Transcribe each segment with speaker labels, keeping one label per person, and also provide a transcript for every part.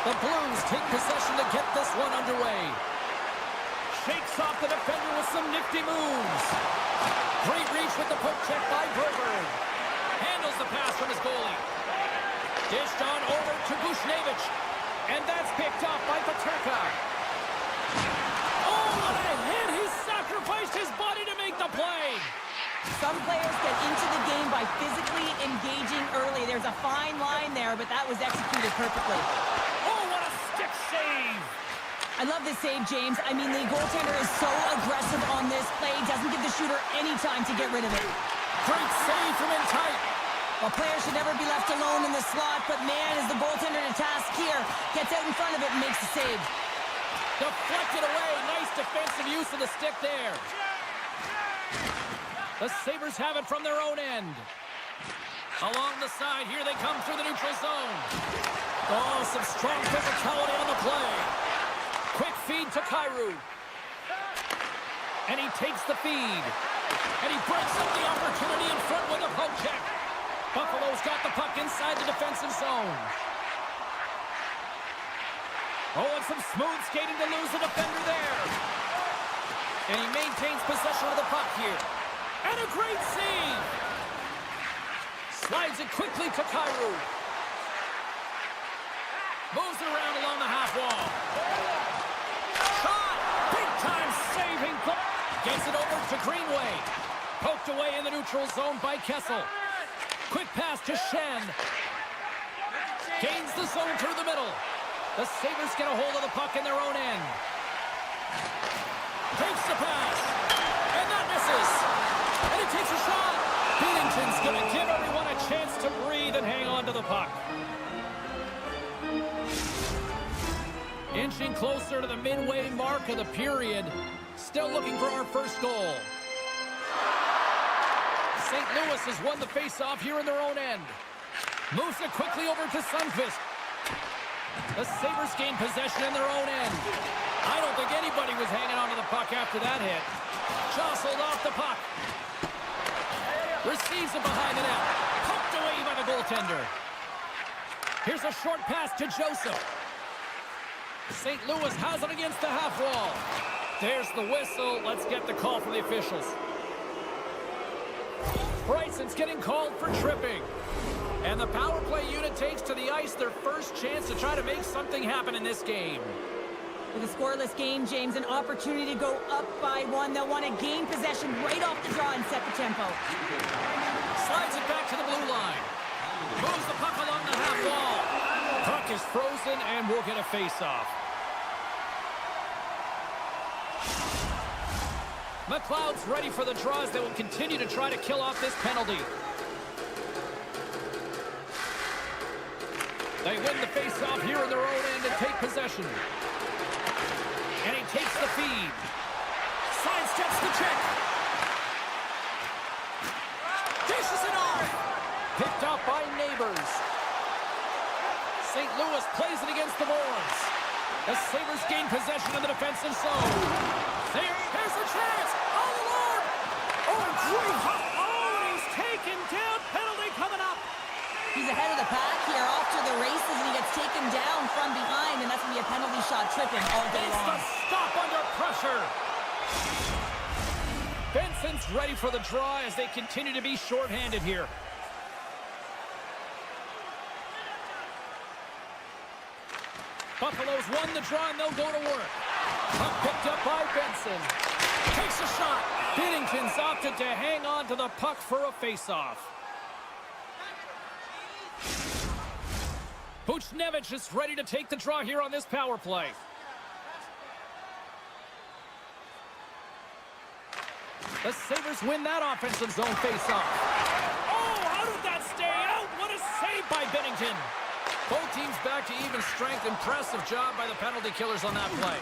Speaker 1: The Blues take possession to get this one underway. Shakes off the defender with some nifty moves. Great reach with the poke check by Broberg. Handles the pass from his goalie. Dished on over to Buchnevich. And that's picked up by Paterka. Oh, what a hit! He sacrificed his body to make the play.
Speaker 2: Some players get into the game by physically engaging early. There's a fine line there, but that was executed perfectly.
Speaker 1: Oh, what a stick save!
Speaker 2: I love this save, James. I mean, the goaltender is so aggressive on this play. Doesn't give the shooter any time to get rid of it.
Speaker 1: Great save from in tight.
Speaker 2: A player should never be left alone in the slot, but man, is the goaltender to task here. Gets out in front of it and makes the save.
Speaker 1: Deflected away. Nice defensive use of the stick there. The Sabres have it from their own end. Along the side, here they come through the neutral zone. Oh, some strong physicality on the play. Quick feed to Kyrou. And he takes the feed. And he breaks up the opportunity in front with a poke check. Buffalo's got the puck inside the defensive zone. Oh, and some smooth skating to lose the defender there. And he maintains possession of the puck here. And a great save. Slides it quickly to Kyrou. Moves it around along the half wall. Shot! Big time saving goal. Gets it over to Greenway. Poked away in the neutral zone by Kessel. Quick pass to Shen. Gains the zone through the middle. The Sabres get a hold of the puck in their own end. Takes the pass. And that misses. And he takes a shot. Binnington's going to give everyone a chance to breathe and hang on to the puck. Inching closer to the midway mark of the period. Still looking for our first goal. St. Louis has won the face-off here in their own end. Moves it quickly over to Sundqvist. The Sabres gain possession in their own end. I don't think anybody was hanging on to the puck after that hit. Jostled off the puck. Receives it behind the net. Poked away by the goaltender. Here's a short pass to Joseph. St. Louis has it against the half wall. There's the whistle. Let's get the call from the officials. Bryson's getting called for tripping. And the power play unit takes to the ice their first chance to try to make something happen in this game.
Speaker 2: With a scoreless game, James, an opportunity to go up by one. They'll want to gain possession right off the draw and set the tempo.
Speaker 1: Slides it back to the blue line. Moves the puck along the half wall. Puck is frozen and we'll get a face-off. McLeod's ready for the draws that will continue to try to kill off this penalty. They win the face-off here in their own end and take possession. And he takes the feed. Sidesteps the check. Dishes it off. Picked up by Neighbors. St. Louis plays it against the boards. The Sabres gain possession of the defensive zone. There's a chance. Oh, Lord. Oh, great. Oh, and he's taken down. Penalty coming up.
Speaker 2: He's ahead of the pack here, off to the races, and he gets taken down from behind, and that's going to be a penalty shot tripping all day long.
Speaker 1: It's the stop under pressure. Benson's ready for the draw as they continue to be shorthanded here. Buffalo's won the draw, and they'll go to work. Puck picked up by Benson. Takes a shot. Binnington's opted to hang on to the puck for a face-off. Buchnevich is ready to take the draw here on this power play. The Sabres win that offensive zone face-off. Oh, how did that stay out? What a save by Binnington. Both teams back to even strength. Impressive job by the penalty killers on that play.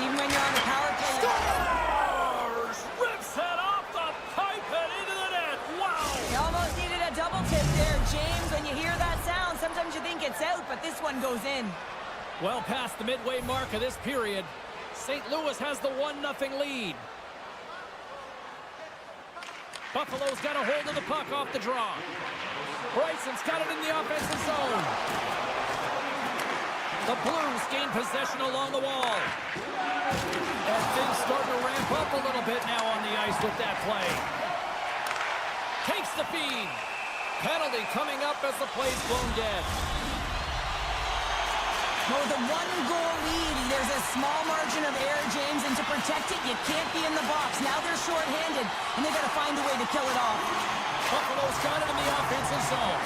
Speaker 2: Even when you're on the power play...
Speaker 1: Scores! Rips it off the pipe and into the net. Wow!
Speaker 2: You almost needed a double tip there, James. When you hear that sound, sometimes you think it's out, but this one goes in.
Speaker 1: Well past the midway mark of this period, St. Louis has the 1-0 lead. Buffalo's got a hold of the puck off the draw. Bryson's got it in the offensive zone. The Blues gain possession along the wall. And things starting to ramp up a little bit now on the ice with that play. Takes the feed. Penalty coming up as the play's blown dead.
Speaker 2: Well, with a one-goal lead, there's a small margin of error, James, and to protect it, you can't be in the box. Now they're shorthanded, and they got to find a way to kill it off.
Speaker 1: Buffalo's got it in the offensive zone.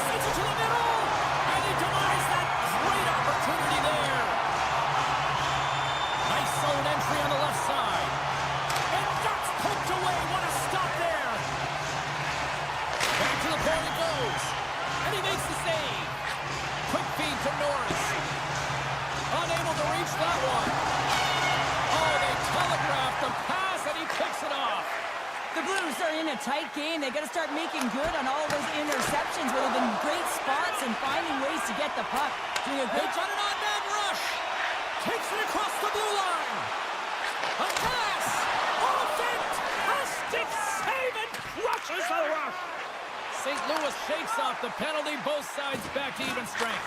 Speaker 1: Sends it to the middle, and he denies that great opportunity there. Nice zone entry on the left side. And that's poked away. What a stop there. Back to the point it goes. And he makes the save. Quick feed to Norris. Unable to reach that one. Oh, they telegraphed the pass, and he picks it off.
Speaker 2: The Blues are in a tight game. They got to start making good on all of those interceptions where they've been great spots and finding ways to get the puck. Doing a great
Speaker 1: job. An on-man rush. Takes it across the blue line. A pass. On a feint. A stick save and crushes the rush. St. Louis shakes off the penalty. Both sides back to even strength.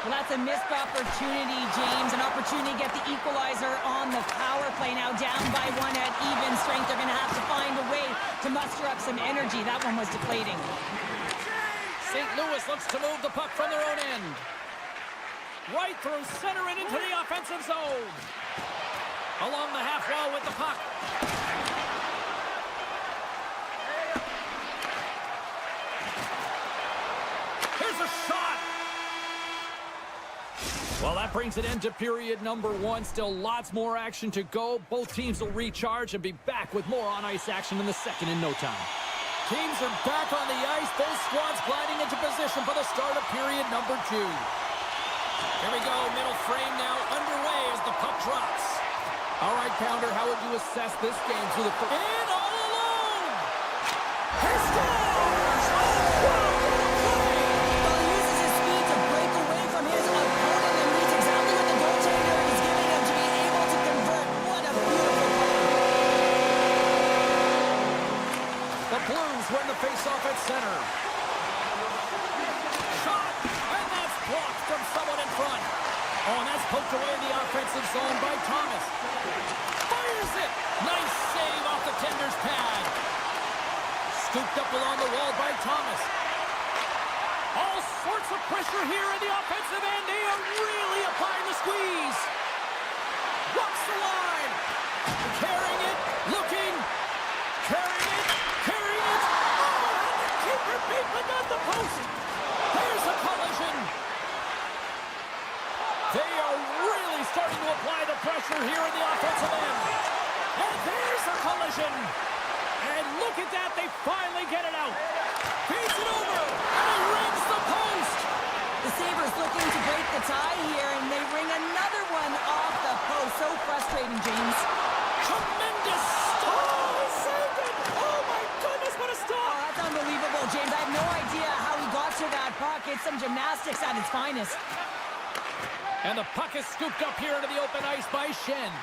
Speaker 2: Well, that's a missed opportunity, James. An opportunity to get the equalizer on the power play. Now down by one at even strength. They're going to have to find a way to muster up some energy. That one was deflating.
Speaker 1: St. Louis looks to move the puck from their own end. Right through center and into the offensive zone. Along the half wall with the puck. Here's a shot. Well, that brings it into period number one. Still lots more action to go. Both teams will recharge and be back with more on-ice action in the second in no time. Teams are back on the ice. Both squads gliding into position for the start of period number two. Here we go. Middle frame now underway as the puck drops. All right, Pounder, how would you assess this game through the first? In all alone! He scores!
Speaker 2: Well, he uses his speed to break away from his opponent and reads exactly what the goaltender is giving him to be able to convert. What a beautiful play.
Speaker 1: The Blues win the faceoff at center. Shot! And that's blocked from someone in front. Oh, and that's poked away in the offensive zone by Thomas. Fires it! Nice save off the tender's pad. Scooped up along the wall by Thomas. All sorts of pressure here in the offensive end. They are really applying the squeeze. Walks the line. Carrying it. Looking. Carrying it. Carrying it. Oh, and the keeper beat without the post. There's a collision. They are really starting to apply the pressure here in the offensive end. And there's a collision. And look at that. They finally get it out. Feeds it over. And he rings the post.
Speaker 2: The Sabres looking to break the tie here, and they ring another one off the post. So frustrating, James.
Speaker 1: Tremendous stop. Oh, he saved it. Oh, my goodness, what a stop.
Speaker 2: Oh, that's unbelievable, James. I have no idea how he got to that puck. It's some gymnastics at its finest.
Speaker 1: And the puck is scooped up here into the open ice by Schenn.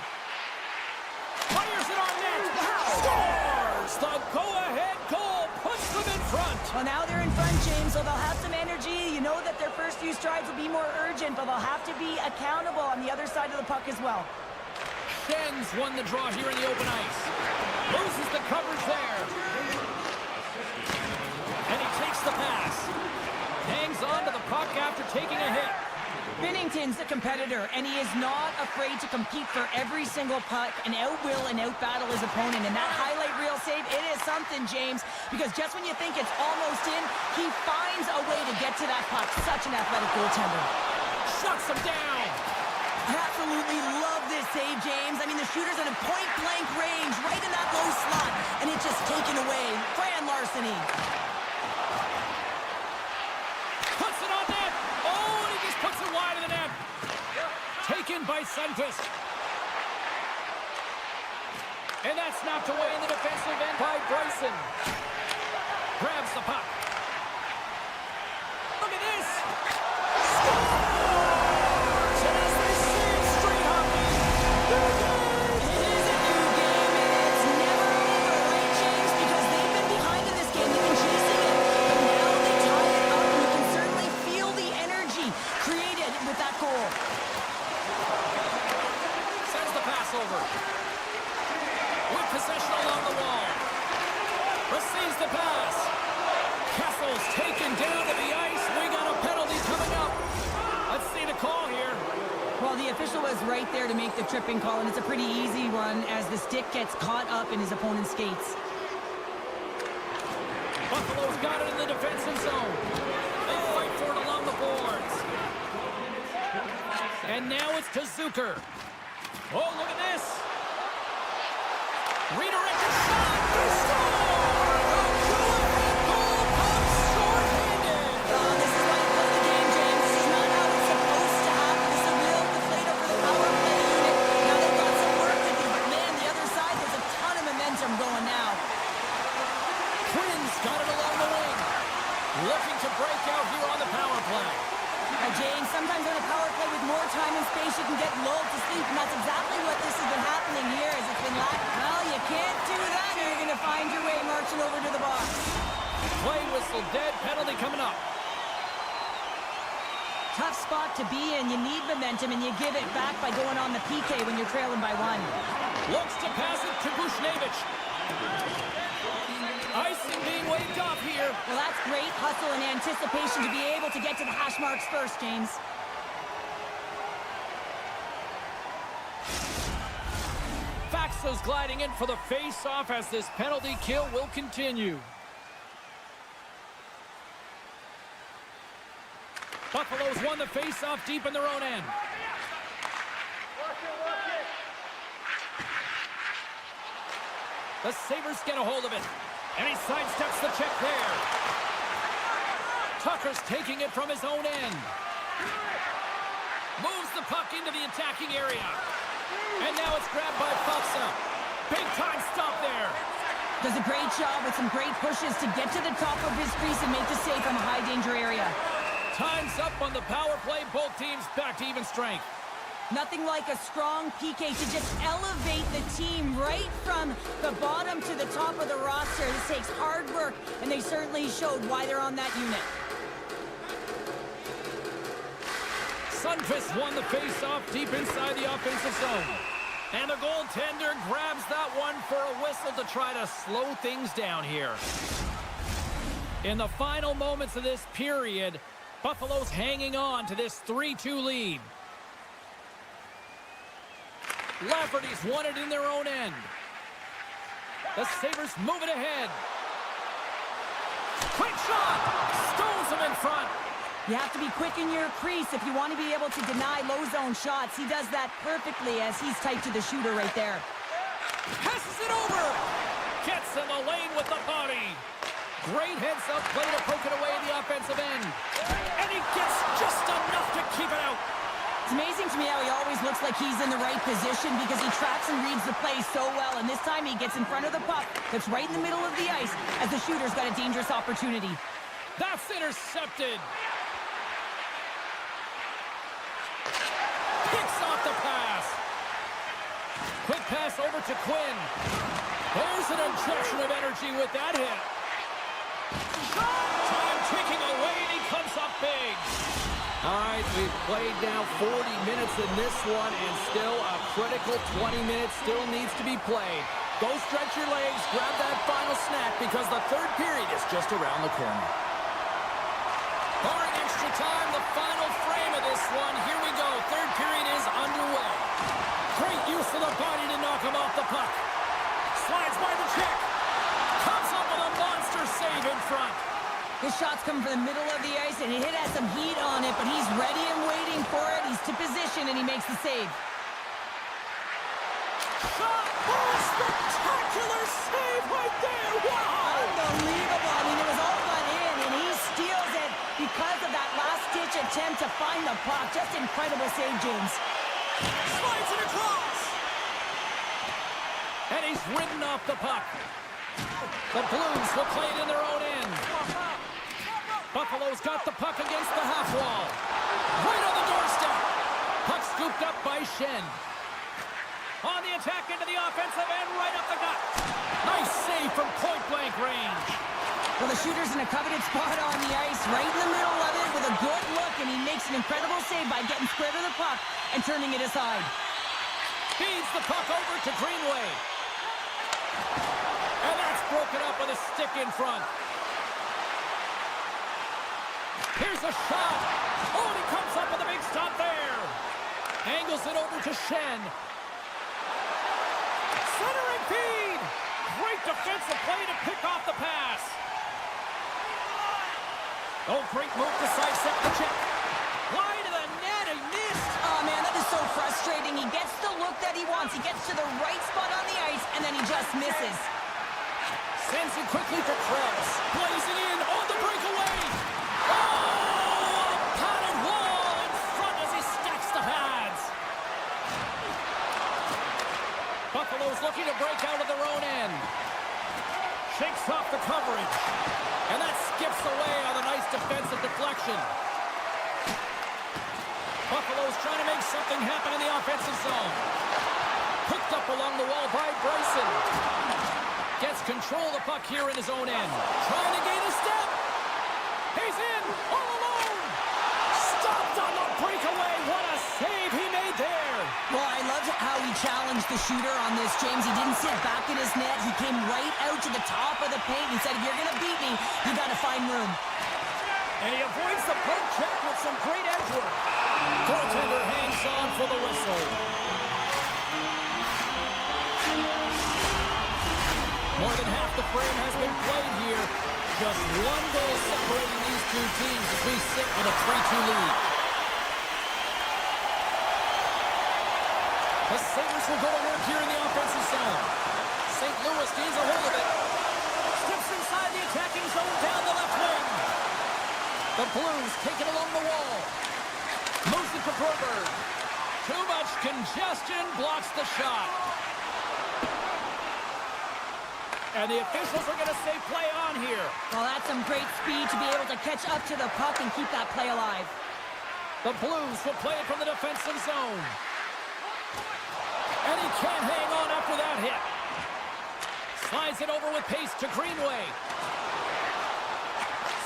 Speaker 1: Fires it on net. Scores! The go-ahead goal puts them in front.
Speaker 2: Well, now they're in front, James, so they'll have some energy. You know that their first few strides will be more urgent, but they'll have to be accountable on the other side of the puck as well.
Speaker 1: Schenn's won the draw here in the open ice. Loses the coverage there. And he takes the pass. Hangs on to the puck after taking a hit.
Speaker 2: Binnington's a competitor, and he is not afraid to compete for every single puck and outwill and outbattle his opponent. And that highlight reel save, it is something, James, because just when you think it's almost in, he finds a way to get to that puck. Such an athletic goaltender.
Speaker 1: Shuts him down.
Speaker 2: I absolutely love this save, James. I mean, the shooter's in a point-blank range, right in that low slot, and it's just taken away. Grand larceny.
Speaker 1: Puts it on net. Oh, and he just puts it wide of the net. Taken by Sundqvist. And that's knocked away in the defensive end by Krysin. Grabs the puck. Look at this. Scores! And as they say in street hockey, they're good.
Speaker 2: It is a new game, and it's never over, right, James? Because they've been behind in this game. They've been chasing it, but now they tie it up, and you can certainly feel the energy created with that goal.
Speaker 1: Sends the pass over. With possession along the wall. Receives the pass. Kessel's taken down to the ice. We got a penalty coming up. Let's see the call here.
Speaker 2: Well, the official was right there to make the tripping call, and it's a pretty easy one as the stick gets caught up in his opponent's skates.
Speaker 1: Buffalo's got it in the defensive zone. They fight for it along the boards. And now it's to Zucker. Oh, look at this. Redirected shot. He scored! Goal comes short-handed.
Speaker 2: This is why you play the game, James. This is not how it's supposed to happen. This is a real deflator for the power play unit. Now they've got some work to do, but man, the other side, there's a ton of momentum going now.
Speaker 1: Quinn's got it along the wing. Looking to break out here on the power play.
Speaker 2: James, sometimes on a power play with more time and space, you can get lulled to sleep, and that's exactly what this has been happening here as it's been lacking. Well, you can't do that. You're going to find your way marching over to the box.
Speaker 1: Play whistle dead. Penalty coming up.
Speaker 2: Tough spot to be in. You need momentum, and you give it back by going on the PK when you're trailing by 1.
Speaker 1: Looks to pass it to Bushnevich. Icing being waved off here.
Speaker 2: Well, that's great hustle and anticipation to be able to get to the hash marks first, James.
Speaker 1: Faxa's gliding in for the face-off as this penalty kill will continue. Buffalo's won the face-off deep in their own end. The Sabres get a hold of it. And he sidesteps the check there. Tucker's taking it from his own end. Moves the puck into the attacking area. And now it's grabbed by Faxa. Big time stop there.
Speaker 2: Does a great job with some great pushes to get to the top of his crease and make the save from a high danger area.
Speaker 1: Time's up on the power play. Both teams back to even strength.
Speaker 2: Nothing like a strong PK to just elevate the team right from the bottom to the top of the roster. This takes hard work, and they certainly showed why they're on that unit.
Speaker 1: Sundqvist won the face-off deep inside the offensive zone. And the goaltender grabs that one for a whistle to try to slow things down here. In the final moments of this period, Buffalo's hanging on to this 3-2 lead. Lafferty's won it in their own end. The Sabres move it ahead. Quick shot! Stones him in front.
Speaker 2: You have to be quick in your crease if you want to be able to deny low zone shots. He does that perfectly as he's tight to the shooter right there.
Speaker 1: Passes it over. Gets in the lane with the body. Great heads-up play to poke it away in the offensive end. And he gets just enough to keep it out.
Speaker 2: It's amazing to me how he always looks like he's in the right position because he tracks and reads the play so well. And this time he gets in front of the puck that's right in the middle of the ice as the shooter's got a dangerous opportunity.
Speaker 1: That's intercepted. Picks off the pass. Quick pass over to Quinn. There's an injection of energy with that hit. Time ticking away, and he comes up big.
Speaker 3: All right, we've played now 40 minutes in this one, and still a critical 20 minutes still needs to be played. Go stretch your legs, grab that final snack, because the third period is just around the corner.
Speaker 1: Barring extra time, the final frame of this one. Here we go. Third period is underway. Great use of the body to knock him off the puck. Slides by the check. Comes up with a monster save in front.
Speaker 2: His shot's coming from the middle of the ice, and it has some heat on it, but he's ready and waiting for it. He's to position, and he makes the save.
Speaker 1: Shot! Oh, spectacular save right there! Wow!
Speaker 2: Unbelievable. I mean, it was all but in, and he steals it because of that last-ditch attempt to find the puck. Just incredible save, James.
Speaker 1: Slides it across! And he's ridden off the puck. The Blues will play it in their own end. Buffalo's got the puck against the half wall. Right on the doorstep. Puck scooped up by Shen. On the attack into the offensive end, right up the gut. Nice save from point-blank range.
Speaker 2: Well, the shooter's in a coveted spot on the ice, right in the middle of it with a good look, and he makes an incredible save by getting square to the puck and turning it aside.
Speaker 1: Feeds the puck over to Greenway. And that's broken up with a stick in front. Here's a shot. Oh, and he comes up with a big stop there. Angles it over to Shen. Centering feed. Great defensive play to pick off the pass. Oh, great move to sidestep the check. Wide of the net, he missed.
Speaker 2: Oh, man, that is so frustrating. He gets the look that he wants. He gets to the right spot on the ice, and then he just misses.
Speaker 1: Sends it quickly for Krebs. Blazing in on the breakaway. Oh, a padded wall in front as he stacks the pads. Buffalo's looking to break out of their own end. Shakes off the coverage. And that skips away on a nice defensive deflection. Buffalo's trying to make something happen in the offensive zone. Picked up along the wall by Krysin. Gets control of the puck here in his own end. Trying to gain a step. He's in all alone. Stopped on the breakaway. What a save he made there.
Speaker 2: Well, I loved how he challenged the shooter on this, James. He didn't sit back in his net. He came right out to the top of the paint. He said, if you're going to beat me, you got to find room.
Speaker 1: And he avoids the poke check with some great edge work. Goaltender hangs on for the whistle. More than half the frame has been played here. Just one goal separating these two teams as we sit with a 3-2 lead. The Sabres will go to work here in the offensive zone. St. Louis gains a hold of it. Steps inside the attacking zone down the left wing. The Blues take it along the wall. Moves it to Broberg. Too much congestion blocks the shot. And the officials are going to say play on here.
Speaker 2: Well, that's some great speed to be able to catch up to the puck and keep that play alive.
Speaker 1: The Blues will play it from the defensive zone. And he can't hang on after that hit. Slides it over with pace to Greenway.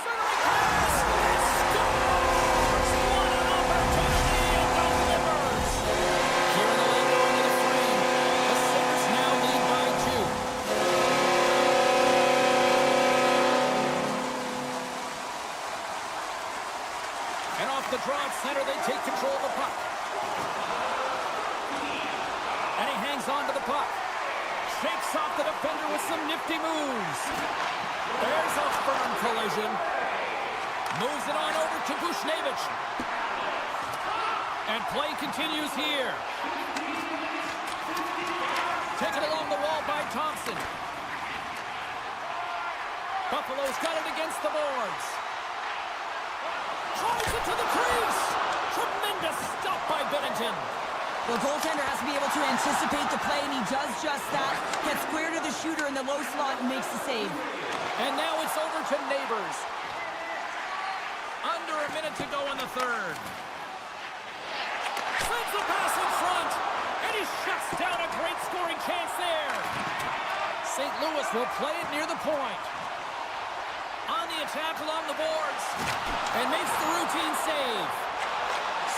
Speaker 1: Centering pass. Scores! What an opportunity and delivers. Here in the lane going to the frame. The Sabres now lead by 2. And off the draw at center, they take control of the puck. And he hangs on to the puck. Shakes off the defender with some nifty moves. There's a firm collision. Moves it on over to Bushnevich. And play continues here. Taken along the wall by Thompson. Buffalo's got it against the boards. Tries it to the crease. Tremendous stop by Binnington.
Speaker 2: The goaltender has to be able to anticipate the play, and he does just that. Gets square to the shooter in the low slot and makes the save.
Speaker 1: And now it's over to Neighbors. Under a minute to go in the third. Sends the pass in front, and he shuts down a great scoring chance there. St. Louis will play it near the point. On the attack along the boards, and makes the routine save.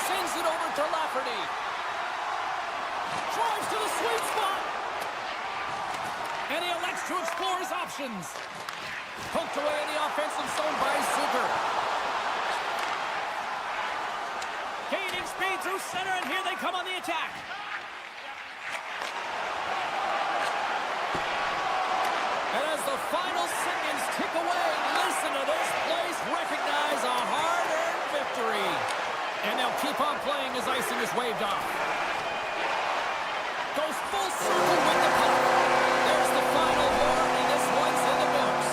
Speaker 1: Sends it over to Lafferty. Drives to the sweet spot. And he elects to explore his options. Poked away in the offensive zone by Zucker. Gaining speed through center, and here they come on the attack. And as the final seconds tick away, listen to this place recognize a hard-earned victory. And they'll keep on playing as icing is waved off. Goes full circle with the puck. There's the final horn, and this one's in the books.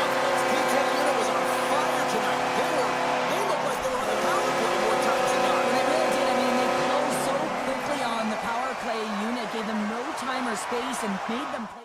Speaker 1: Buffalo's PK unit was on fire tonight. They looked like they were on the power play more times than not.
Speaker 2: They really did. I mean, they closed so quickly on the power play unit, gave them no time or space, and made them play.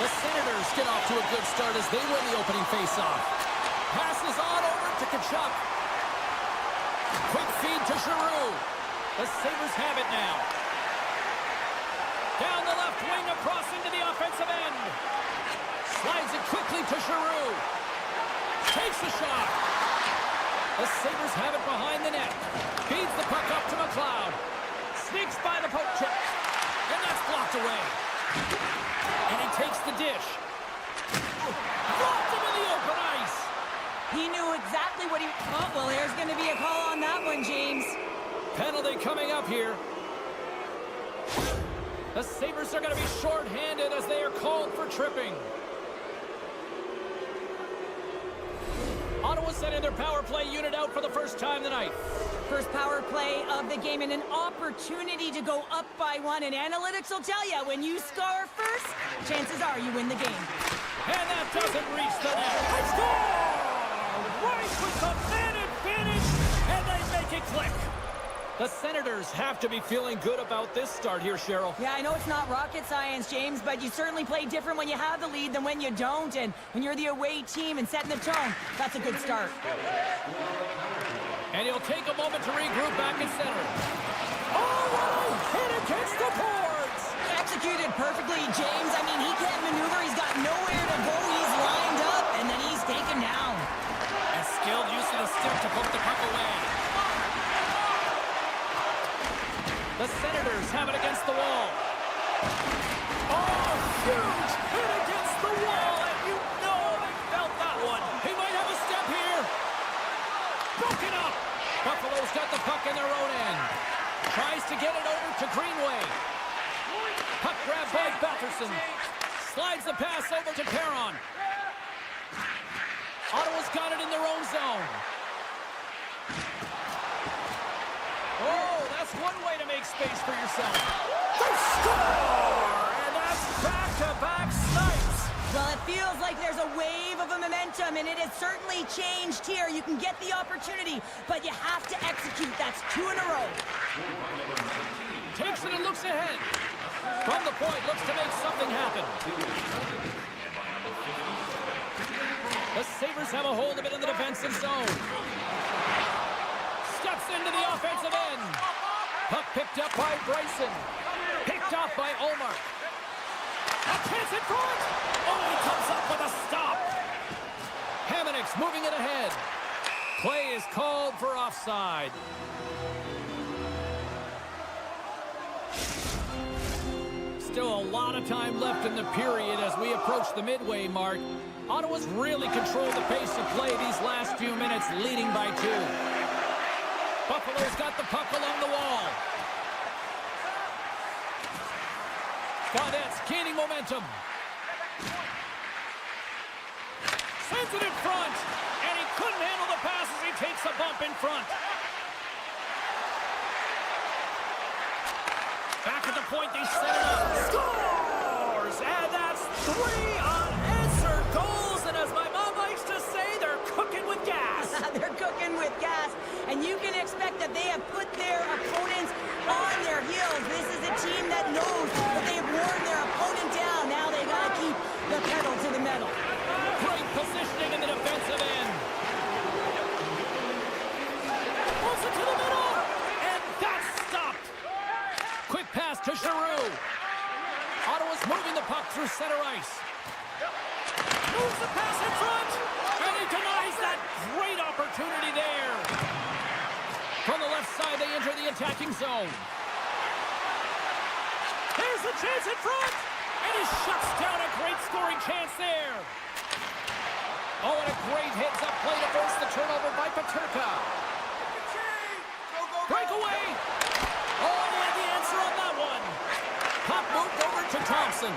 Speaker 1: The Senators get off to a good start as they win the opening faceoff. Passes on over to Tkachuk. Quick feed to Giroux. The Sabres have it now. Down the left wing across into the offensive end. Slides it quickly to Giroux. Takes the shot. The Sabres have it behind the net. Feeds the puck up to McLeod. Sneaks by the poke check. And that's blocked away. And he takes the dish. Blocked him in the open ice.
Speaker 2: He knew exactly what he... Oh, well, there's going to be a call on that one, James.
Speaker 1: Penalty coming up here. The Sabres are going to be short-handed as they are called for tripping. Ottawa sending their power play unit out for the first time tonight.
Speaker 2: First power play of the game and an opportunity to go up by one. And analytics will tell you, when you score first, chances are you win the game.
Speaker 1: And that doesn't reach the net. They score! Right with the man advantage, and they make it click. The Senators have to be feeling good about this start here, Cheryl.
Speaker 2: Yeah, I know it's not rocket science, James, but you certainly play different when you have the lead than when you don't. And when you're the away team and setting the tone, that's a good start.
Speaker 1: And he'll take a moment to regroup back in center. Oh, what a hit against the boards!
Speaker 2: Executed perfectly, James. I mean, he can't maneuver. He's got nowhere to go. He's lined up, and then he's taken down.
Speaker 1: And skilled use of the stick to poke the puck away. The Senators have it against the wall. Oh, huge hit against the wall, and you know they felt that one. He might have a step here. Broken up. Buffalo's got the puck in their own end. Tries to get it over to Greenway. Puck grab by Batherson. Slides the pass over to Perron. Ottawa's got it in their own zone. Oh, that's one way to make space for yourself. They score! And that's back-to-back snipes.
Speaker 2: Well, it feels like there's a wave of a momentum, and it has certainly changed here. You can get the opportunity, but you have to execute. That's 2 in a row.
Speaker 1: Takes it and looks ahead. From the point, looks to make something happen. The Sabres have a hold of it in the defensive zone. Steps into the offensive end. Puck picked up by Bryson. Picked off by Omar. A chance in front. Oh, he comes up with a stop. Hamannik's moving it ahead. Play is called for offside. Still a lot of time left in the period as we approach the midway mark. Ottawa's really controlled the pace of play these last few minutes, leading by 2. Buffalo's got the puck along the wall. Gaudette's gaining momentum. Sends it in front, and he couldn't handle the pass as he takes a bump in front. Back at the point, they set it up. Scores! And that's 3 unanswered goals, and as my mom likes to say, they're cooking with gas.
Speaker 2: They're cooking with gas, and you can expect that they have put their opponents on their heels. This is a team that knows that they have worn their opponent down. Now they got to keep the pedal to the metal.
Speaker 1: Great positioning in the defensive end. Pulls it to the middle, and that's stopped. Quick pass to Giroux. Ottawa's moving the puck through center ice. Moves the pass in front, and he denies that great opportunity there. From the left side, they enter the attacking zone. There's the chance in front, and he shuts down a great scoring chance there. Oh, and a great heads-up play to force the turnover by Peterka. Breakaway. Oh, and he had the answer on that one. Puck moved over to Thompson.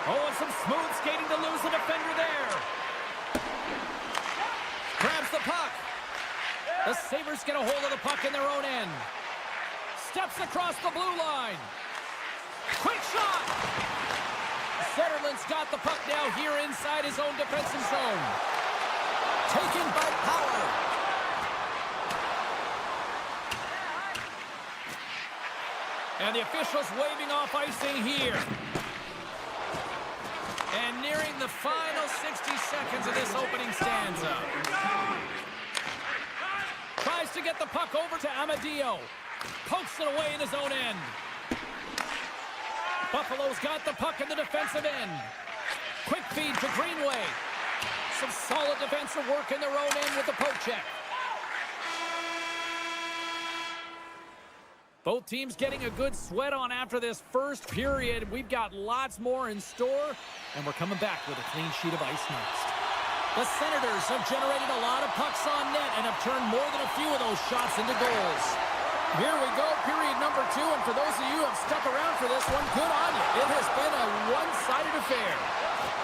Speaker 1: Oh, and some smooth skating to lose the defender there. Grabs the puck. The Sabres get a hold of the puck in their own end. Steps across the blue line. Quick shot. Zetterlund's got the puck now here inside his own defensive zone. Taken by Power. And the officials waving off icing here. nearing the final 60 seconds of this opening stanza. Tries to get the puck over to Amadio. Pokes it away in his own end. Buffalo's got the puck in the defensive end. Quick feed to Greenway. Some solid defensive work in their own end with the poke check. Both teams getting a good sweat on after this first period. We've got lots more in store, and we're coming back with a clean sheet of ice next. The Senators have generated a lot of pucks on net and have turned more than a few of those shots into goals. Here we go, period number 2, and for those of you who have stuck around for this one, good on you. It has been a one-sided affair.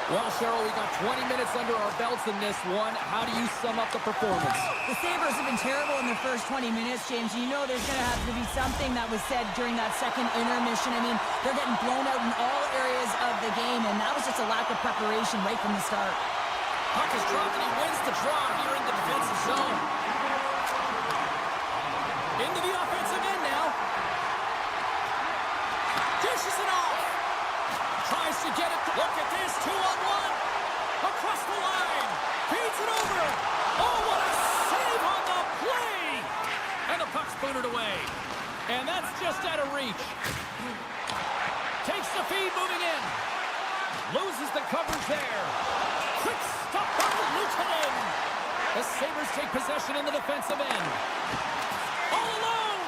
Speaker 1: Well, Cheryl, we got 20 minutes under our belts in this one. How do you sum up the performance?
Speaker 2: The Sabres have been terrible in their first 20 minutes, James. You know there's going to have to be something that was said during that second intermission. I mean, they're getting blown out in all areas of the game, and that was just a lack of preparation right from the start.
Speaker 1: Puck is dropped, and he wins the draw here in the defensive zone. Into the offensive end now. Dishes it off. Tries to get it. Look at this. 2-on-1. Across the line. Feeds it over. Oh, what a save on the play. And the puck's booted away. And that's just out of reach. Takes the feed moving in. Loses the coverage there. Quick stop by the Lieutenant. The Sabres take possession in the defensive end. All alone.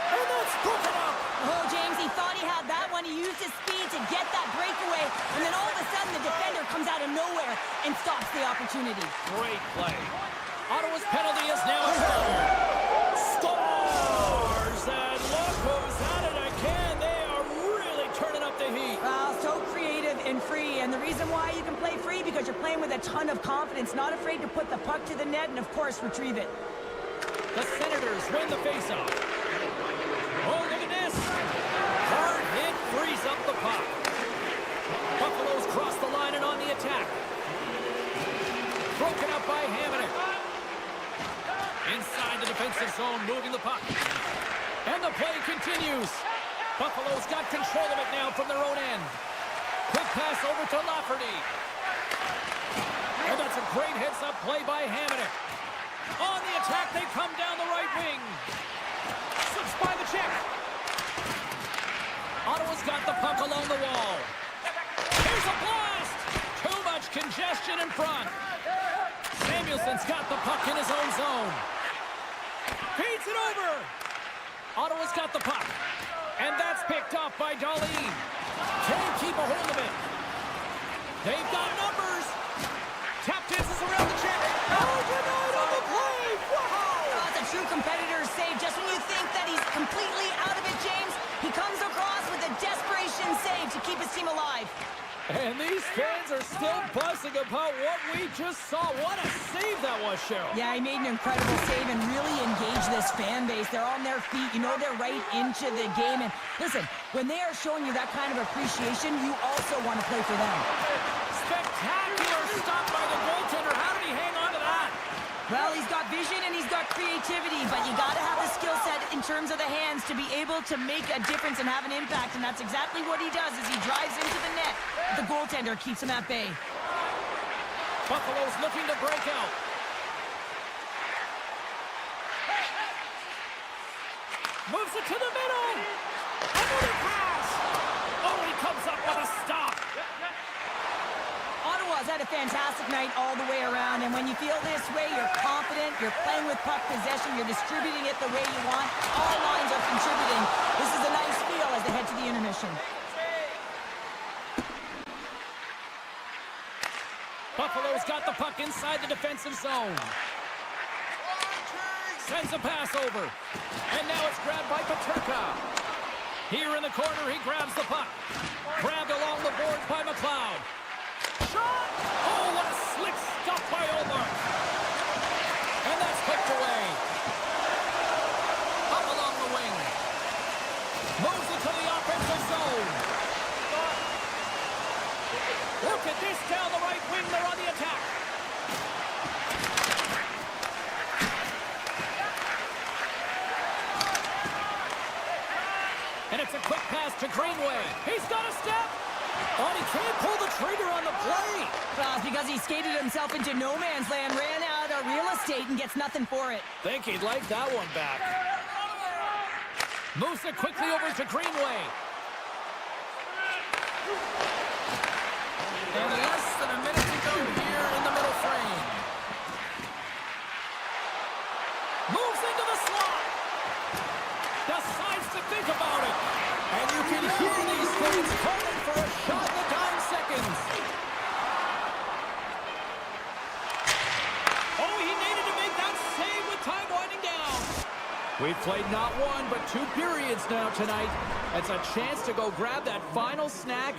Speaker 1: And that's broken up.
Speaker 2: Oh, James, he thought he had that one. He used his speed to get that breakaway, and then all of a sudden the defender comes out of nowhere and stops the opportunity.
Speaker 1: Great play. Ottawa's penalty is now expired. Scores! And look who's at it again. They are really turning up the heat.
Speaker 2: So creative and free, and the reason why you can play free because you're playing with a ton of confidence, not afraid to put the puck to the net and, of course, retrieve it.
Speaker 1: The Senators win the faceoff. Oh, look at this. Hard hit frees up the puck. Buffalo's crossed the line and on the attack. Broken up by Hamonic. Inside the defensive zone, moving the puck. And the play continues. Buffalo's got control of it now from their own end. Quick pass over to Lafferty. And that's a great heads-up play by Hamonic. On the attack, they come down the right wing. Slips by the check. Ottawa's got the puck along the wall. Here's a blast. Too much congestion in front. Samuelson's got the puck in his own zone. Feeds it over. Ottawa's got the puck. And that's picked off by Darlene. Can't keep a hold of it. They've got numbers. Tap dances around the check. Oh, denied on the play. Wow.
Speaker 2: Oh, it's a true competitor's save. Just when you think that he's completely out of it, James, he comes across with a desperation save to keep his team alive.
Speaker 1: And these fans are still buzzing about what we just saw. What a save that was, Cheryl.
Speaker 2: Yeah, he made an incredible save and really engaged this fan base. They're on their feet. You know they're right into the game. And listen, when they are showing you that kind of appreciation, you also want to play for them.
Speaker 1: Spectacular stop by the goaltender. How did he hang on to that?
Speaker 2: Well, he's got vision and he's got creativity, but you got to have the skill set in terms of the hands to be able to make a difference and have an impact, and that's exactly what he does as he drives into the net. The goaltender keeps him at bay.
Speaker 1: Buffalo's looking to break out. Moves it to the middle. Another pass. Oh, he comes up with a stop.
Speaker 2: Ottawa's had a fantastic night all the way around, and when you feel this way, you're confident, you're playing with puck possession, you're distributing it the way you want. All lines are contributing. This is a nice feel as they head to the intermission.
Speaker 1: Buffalo's got the puck inside the defensive zone. Sends a pass over. And now it's grabbed by Peterka. Here in the corner, he grabs the puck. Grabbed along the boards by McLeod. Shot! Oh, what a slick stop by Omar. And that's picked away. Up along the wing. Moves it to the offensive zone. Look at this down the right wing. They're on the attack. And it's a quick pass to Greenway. He's got a step. Oh, he can't pull the trigger on the play.
Speaker 2: Well, it's because he skated himself into no man's land, ran out of real estate, and gets nothing for it.
Speaker 1: Think he'd like that one back. Moves it quickly over to Greenway. And less than a minute to go here in the middle frame. Moves into the slot. Decides to think about it. And you can hear these fans calling for a shot in the dying seconds. Oh, he needed to make that save with time winding down. We've played not one, but 2 periods now tonight. It's a chance to go grab that final snack.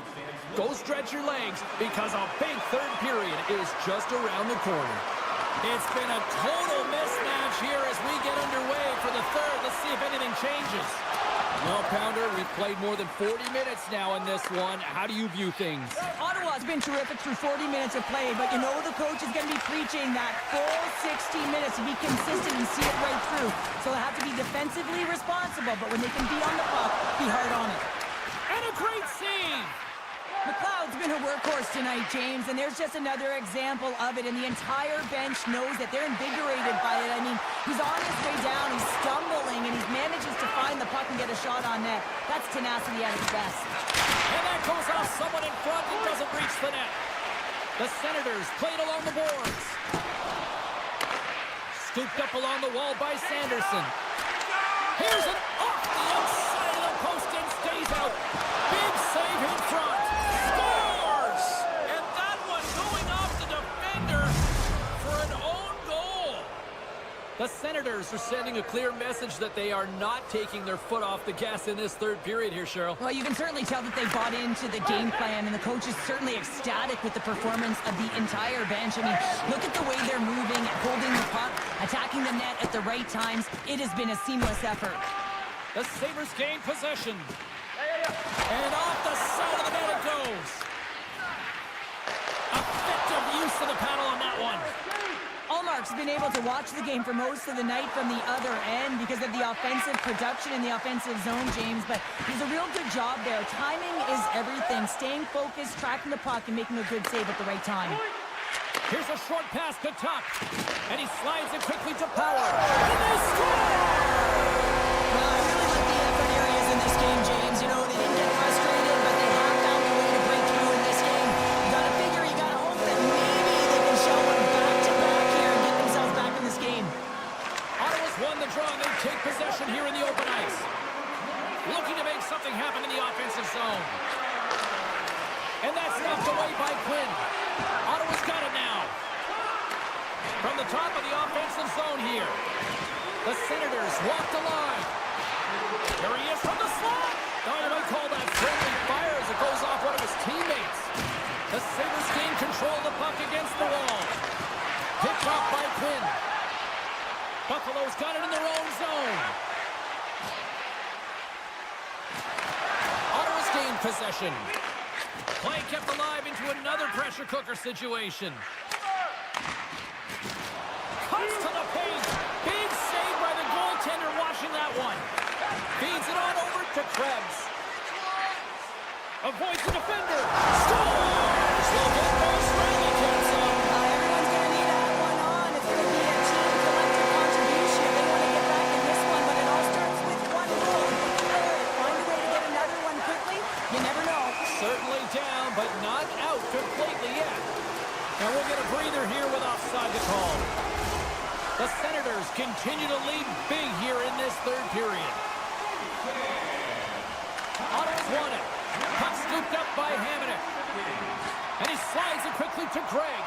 Speaker 1: Go stretch your legs, because a big third period is just around the corner. It's been a total mismatch here as we get underway for the third. Let's see if anything changes. Well, Pounder, we've played more than 40 minutes now in this one. How do you view things?
Speaker 2: Ottawa's been terrific through 40 minutes of play, but you know the coach is going to be preaching that full 60 minutes to be consistent and see it right through. So they have to be defensively responsible, but when they can be on the puck, be hard on it.
Speaker 1: And a great save!
Speaker 2: McLeod's been a workhorse tonight, James, and there's just another example of it, and the entire bench knows that they're invigorated by it. I mean, he's on his way down, he's stumbling, and he manages to find the puck and get a shot on net. That's tenacity at its best.
Speaker 1: And that goes off someone in front and doesn't reach the net. The Senators played along the boards. Scooped up along the wall by Sanderson. Here's an off the outside of the post and stays out. Big save in front. Scores! And that one going off the defender for an own goal. The Senators are sending a clear message that they are not taking their foot off the gas in this third period here, Cheryl.
Speaker 2: Well, you can certainly tell that they bought into the game plan, and the coach is certainly ecstatic with the performance of the entire bench. I mean, look at the way they're moving, holding the puck, attacking the net at the right times. It has been a seamless effort.
Speaker 1: The Sabres gain possession. And off the side of the net it goes. Effective use of the paddle on that one.
Speaker 2: Allmark's been able to watch the game for most of the night from the other end because of the offensive production in the offensive zone, James, but he's a real good job there. Timing is everything. Staying focused, tracking the puck, and making a good save at the right time.
Speaker 1: Here's a short pass to Tuck. And he slides it quickly to Power. And they score!
Speaker 2: Well, I really like the effort areas in this game, James. You know, they didn't get frustrated, but they have found a way to break through in this game. You gotta figure, you gotta hope that maybe they can show them back-to-back here and get themselves back in this game.
Speaker 1: Ottawa's won the draw, and they take possession here in the open ice. Looking to make something happen in the offensive zone. And that's knocked away by Quinn. Ottawa's got it now. From the top of the offensive zone here. The Senators walk the line. There he is from the slot. Now you might call that friendly fire as it goes off one of his teammates. The Sabres gain control of the puck against the wall. Picked off by Quinn. Buffalo's got it in their own zone. Ottawa's gained possession. Play kept alive into another pressure cooker situation. Cuts to the paint. Big save by the goaltender watching that one. Feeds it on over to Krebs. Avoids the defender. Scores! They'll get those Riley counts up.
Speaker 2: Everyone's going to need that one on. It's going to be a team collective contribution. They want to get back in this one, but it all starts with one goal. Find a way to get another one quickly. You never know.
Speaker 1: Certainly down, but not out completely yet. And we'll get a breather here with offside the call. The Senators continue to lead big here in this third period. Ottawa's won it. Puck scooped up by Hamonic. And he slides it quickly to Craig.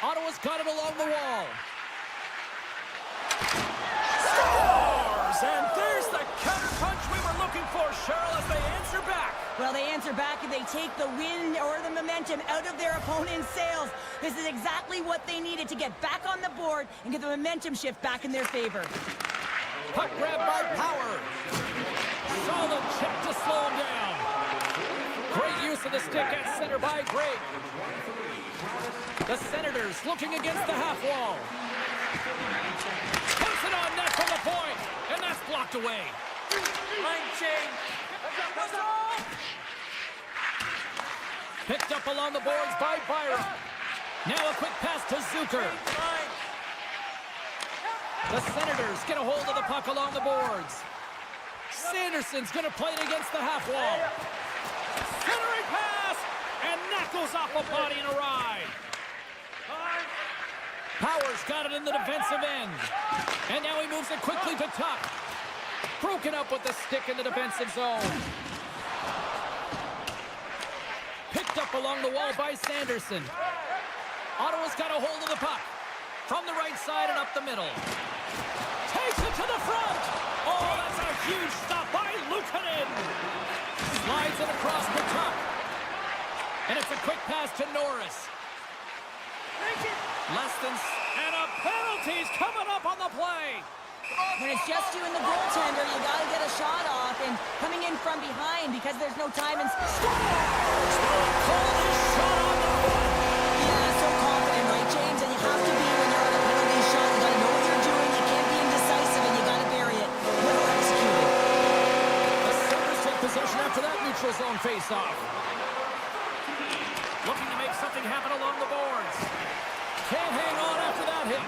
Speaker 1: Ottawa's got it along the wall. Scores! And there's the counterpunch we were looking for, Cheryl, as they answer back.
Speaker 2: Well, they answer back and they take the wind or the momentum out of their opponent's sails. This is exactly what they needed to get back on the board and get the momentum shift back in their favor.
Speaker 1: Puck grab by Power. Solid check to slow him down. Great use of the stick at center by Gregg. The Senators looking against the half wall. Puts it on net from the point, and that's blocked away.
Speaker 3: Line change.
Speaker 1: Picked up along the boards by Byron. Now a quick pass to Zucker. The Senators get a hold of the puck along the boards. Sanderson's going to play it against the half wall. Centering pass, and that goes off a body and a ride. Powers got it in the defensive end. And now he moves it quickly to Tuck. Broken up with the stick in the defensive zone. Picked up along the wall by Sanderson. Ottawa's got a hold of the puck. From the right side and up the middle. Takes it to the front. Oh, that's a huge stop by Luukkonen. Slides it across the top. And it's a quick pass to Norris. Less than... And a penalty's coming up on the play.
Speaker 2: When it's just you and the goaltender, you got to get a shot off. And coming in from behind because there's no time and... Yeah, so confident, right, James? And you have to be when you're on a penalty shot. You got to know what you're doing. You can't be indecisive, and you got to bury it. Well executed.
Speaker 1: The Sabres take possession after that neutral zone face-off. Looking to make something happen along the boards. Can't hang on after that hit.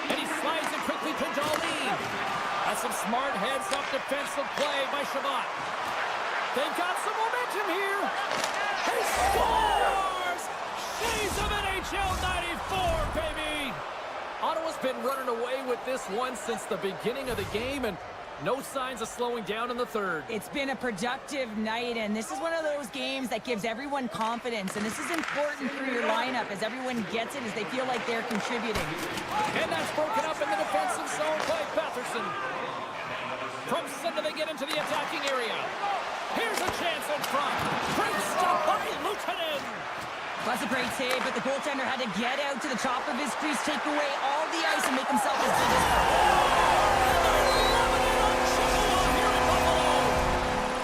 Speaker 1: And he slides it quickly to Darlene. That's some smart heads-up defensive play by Shabbat. They've got some momentum here. He scores! Shades of NHL 94, baby! Ottawa's been running away with this one since the beginning of the game, and no signs of slowing down in the third.
Speaker 2: It's been a productive night, and this is one of those games that gives everyone confidence, and this is important for your lineup as everyone gets it, as they feel like they're contributing.
Speaker 1: And that's broken up in the defensive zone by Batherson. From center, they get into the attacking area. Here's a chance in front. Great stop by Luukkonen.
Speaker 2: That's a great save, but the goaltender had to get out to the top of his crease, take away all the ice, and make himself as big as possible.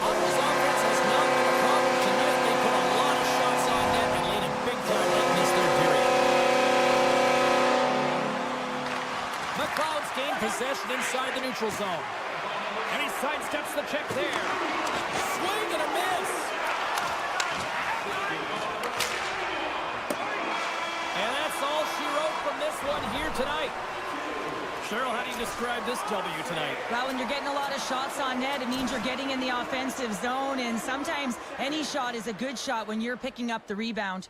Speaker 1: Ottawa's offense has not been a problem tonight. They put a lot of shots on net and laid it big time late in this third period. McLeod's gained possession inside the neutral zone. And he sidesteps the check there. Swing and a miss. And that's all she wrote from this one here tonight. Cheryl, how do you describe this W tonight?
Speaker 2: Well, when you're getting a lot of shots on net, it means you're getting in the offensive zone, and sometimes any shot is a good shot when you're picking up the rebound.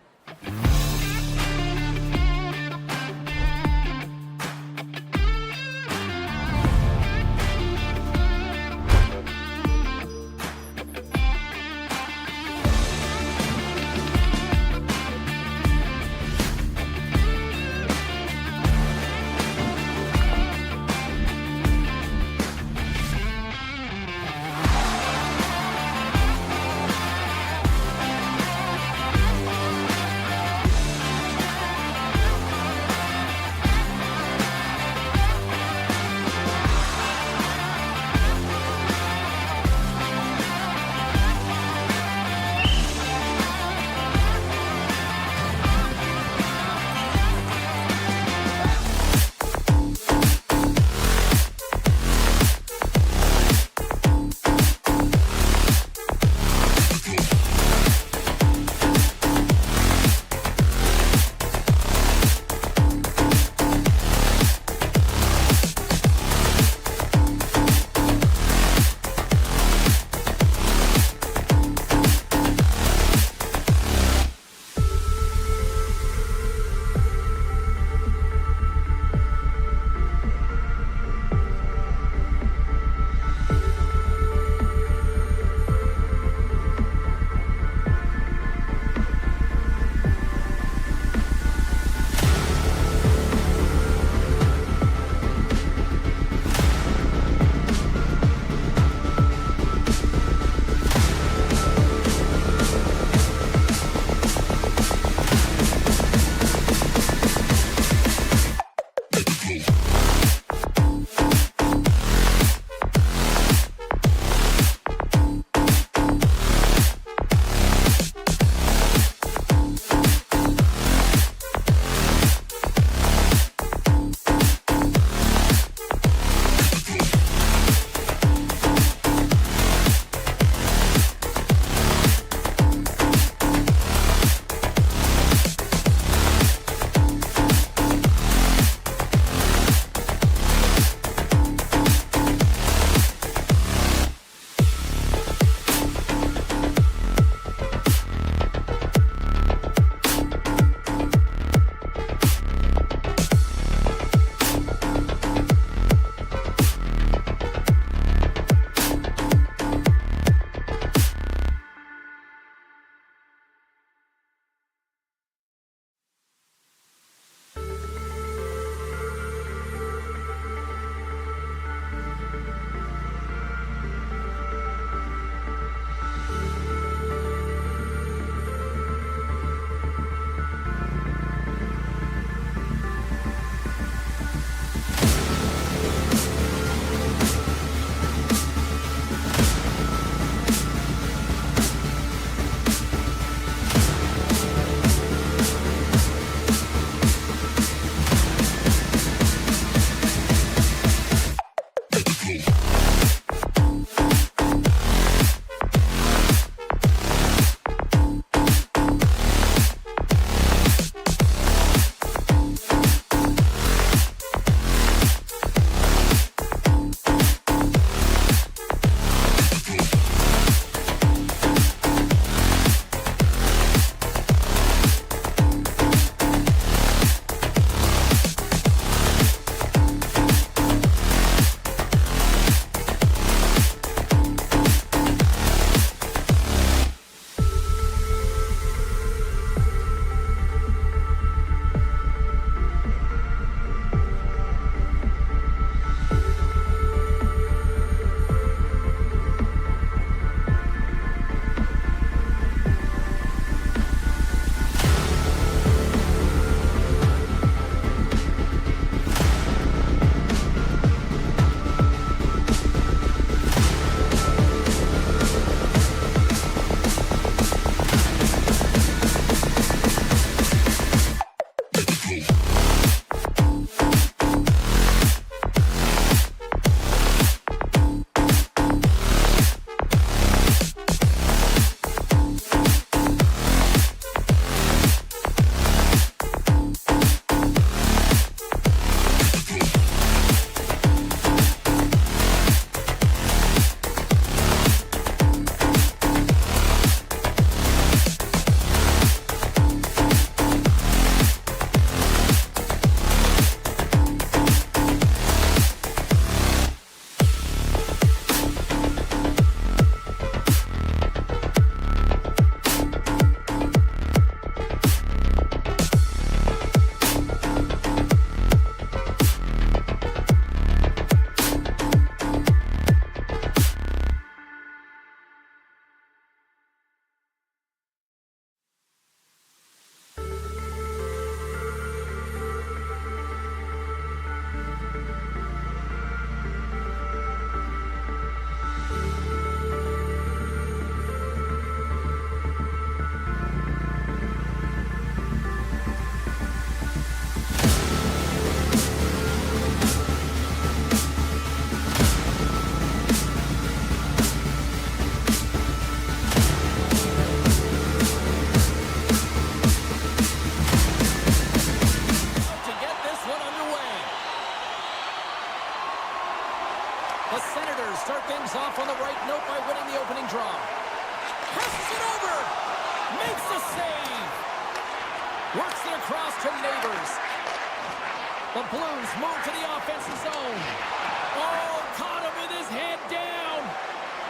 Speaker 1: start things off on the right note by winning the opening draw. Passes it over. Makes the save. Works it across to Neighbors. The Blues move to the offensive zone. Oh, caught him with his head down.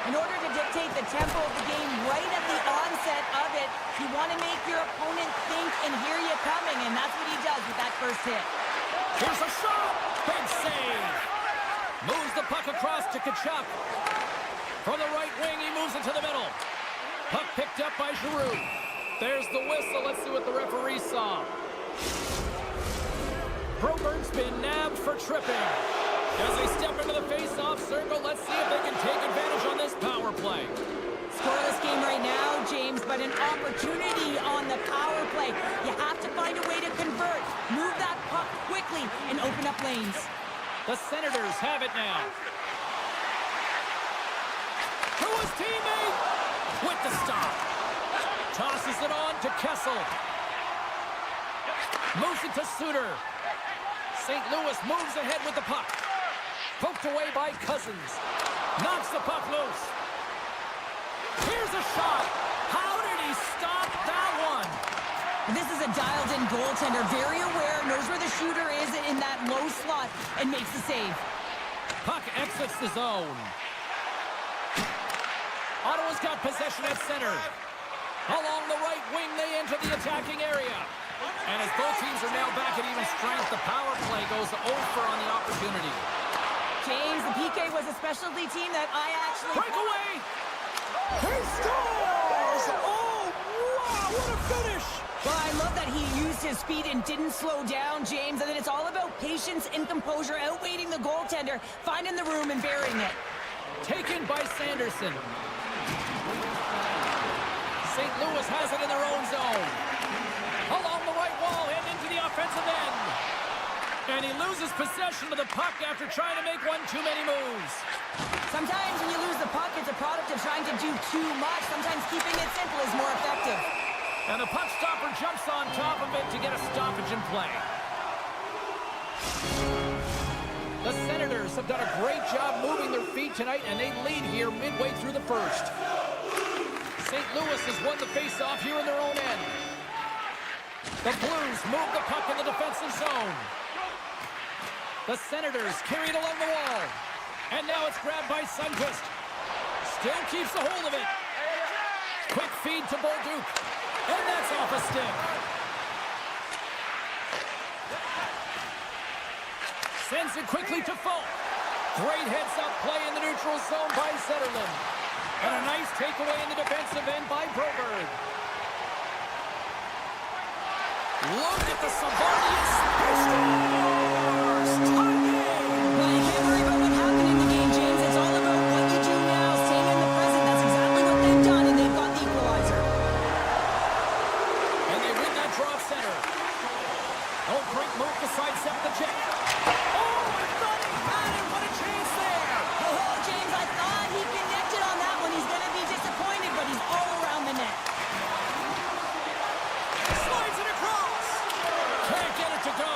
Speaker 2: In order to dictate the tempo of the game right at the onset of it, you want to make your opponent think and hear you coming, and that's what he does with that first hit.
Speaker 1: Here's a shot. Big save. Moves the puck across to Tkachuk. From the right wing, he moves it to the middle. Puck picked up by Giroux. There's the whistle. Let's see what the referee saw. Broberg's been nabbed for tripping. As they step into the face-off circle, let's see if they can take advantage on this power play.
Speaker 2: Scoreless game right now, James, but an opportunity on the power play. You have to find a way to convert. Move that puck quickly and open up lanes.
Speaker 1: The Senators have it now. To his teammate with the stop. Tosses it on to Kessel. Moves it to Suter. St. Louis moves ahead with the puck. Poked away by Cousins. Knocks the puck loose. Here's a shot. How did he stop that one?
Speaker 2: This is a dialed-in goaltender, very aware, knows where the shooter is in that low slot, and makes the save.
Speaker 1: Puck exits the zone. Ottawa's got possession at center. Along the right wing, they enter the attacking area. And as both teams are now back at even strength, the power play goes over on the opportunity.
Speaker 2: James, the PK was a specialty team that I actually...
Speaker 1: Breakaway! He scores! Oh, wow, what a finish!
Speaker 2: Well, I love that he used his speed and didn't slow down, James, and then it's all about patience and composure, outweighing the goaltender, finding the room and burying it.
Speaker 1: Taken by Sanderson. St. Louis has it in their own zone. Along the right wall and into the offensive end. And he loses possession of the puck after trying to make one too many moves.
Speaker 2: Sometimes when you lose the puck, it's a product of trying to do too much. Sometimes keeping it simple is more effective.
Speaker 1: And the puck stopper jumps on top of it to get a stoppage in play. The Senators have done a great job moving their feet tonight, and they lead here midway through the first. St. Louis has won the faceoff here in their own end. The Blues move the puck in the defensive zone. The Senators carry it along the wall. And now it's grabbed by Sundqvist. Still keeps a hold of it. Quick feed to Bolduc. And that's off a stick. Sends it quickly to Falk. Great heads-up play in the neutral zone by Zetterlund. And a nice takeaway in the defensive end by Broberg. Look at the Savardis.
Speaker 2: Well, you can't worry about what happened in the game, James. It's all about what you do now, staying in the present. That's exactly what they've done, and they've got the equalizer.
Speaker 1: And they win that draw center. Oh, great move to sidestep the check. Oh, I thought he had it. What a chance there.
Speaker 2: Oh, James, I thought he connected on that one. He's going to be disappointed, but he's all around the net.
Speaker 1: Slides it across. Can't get it to go.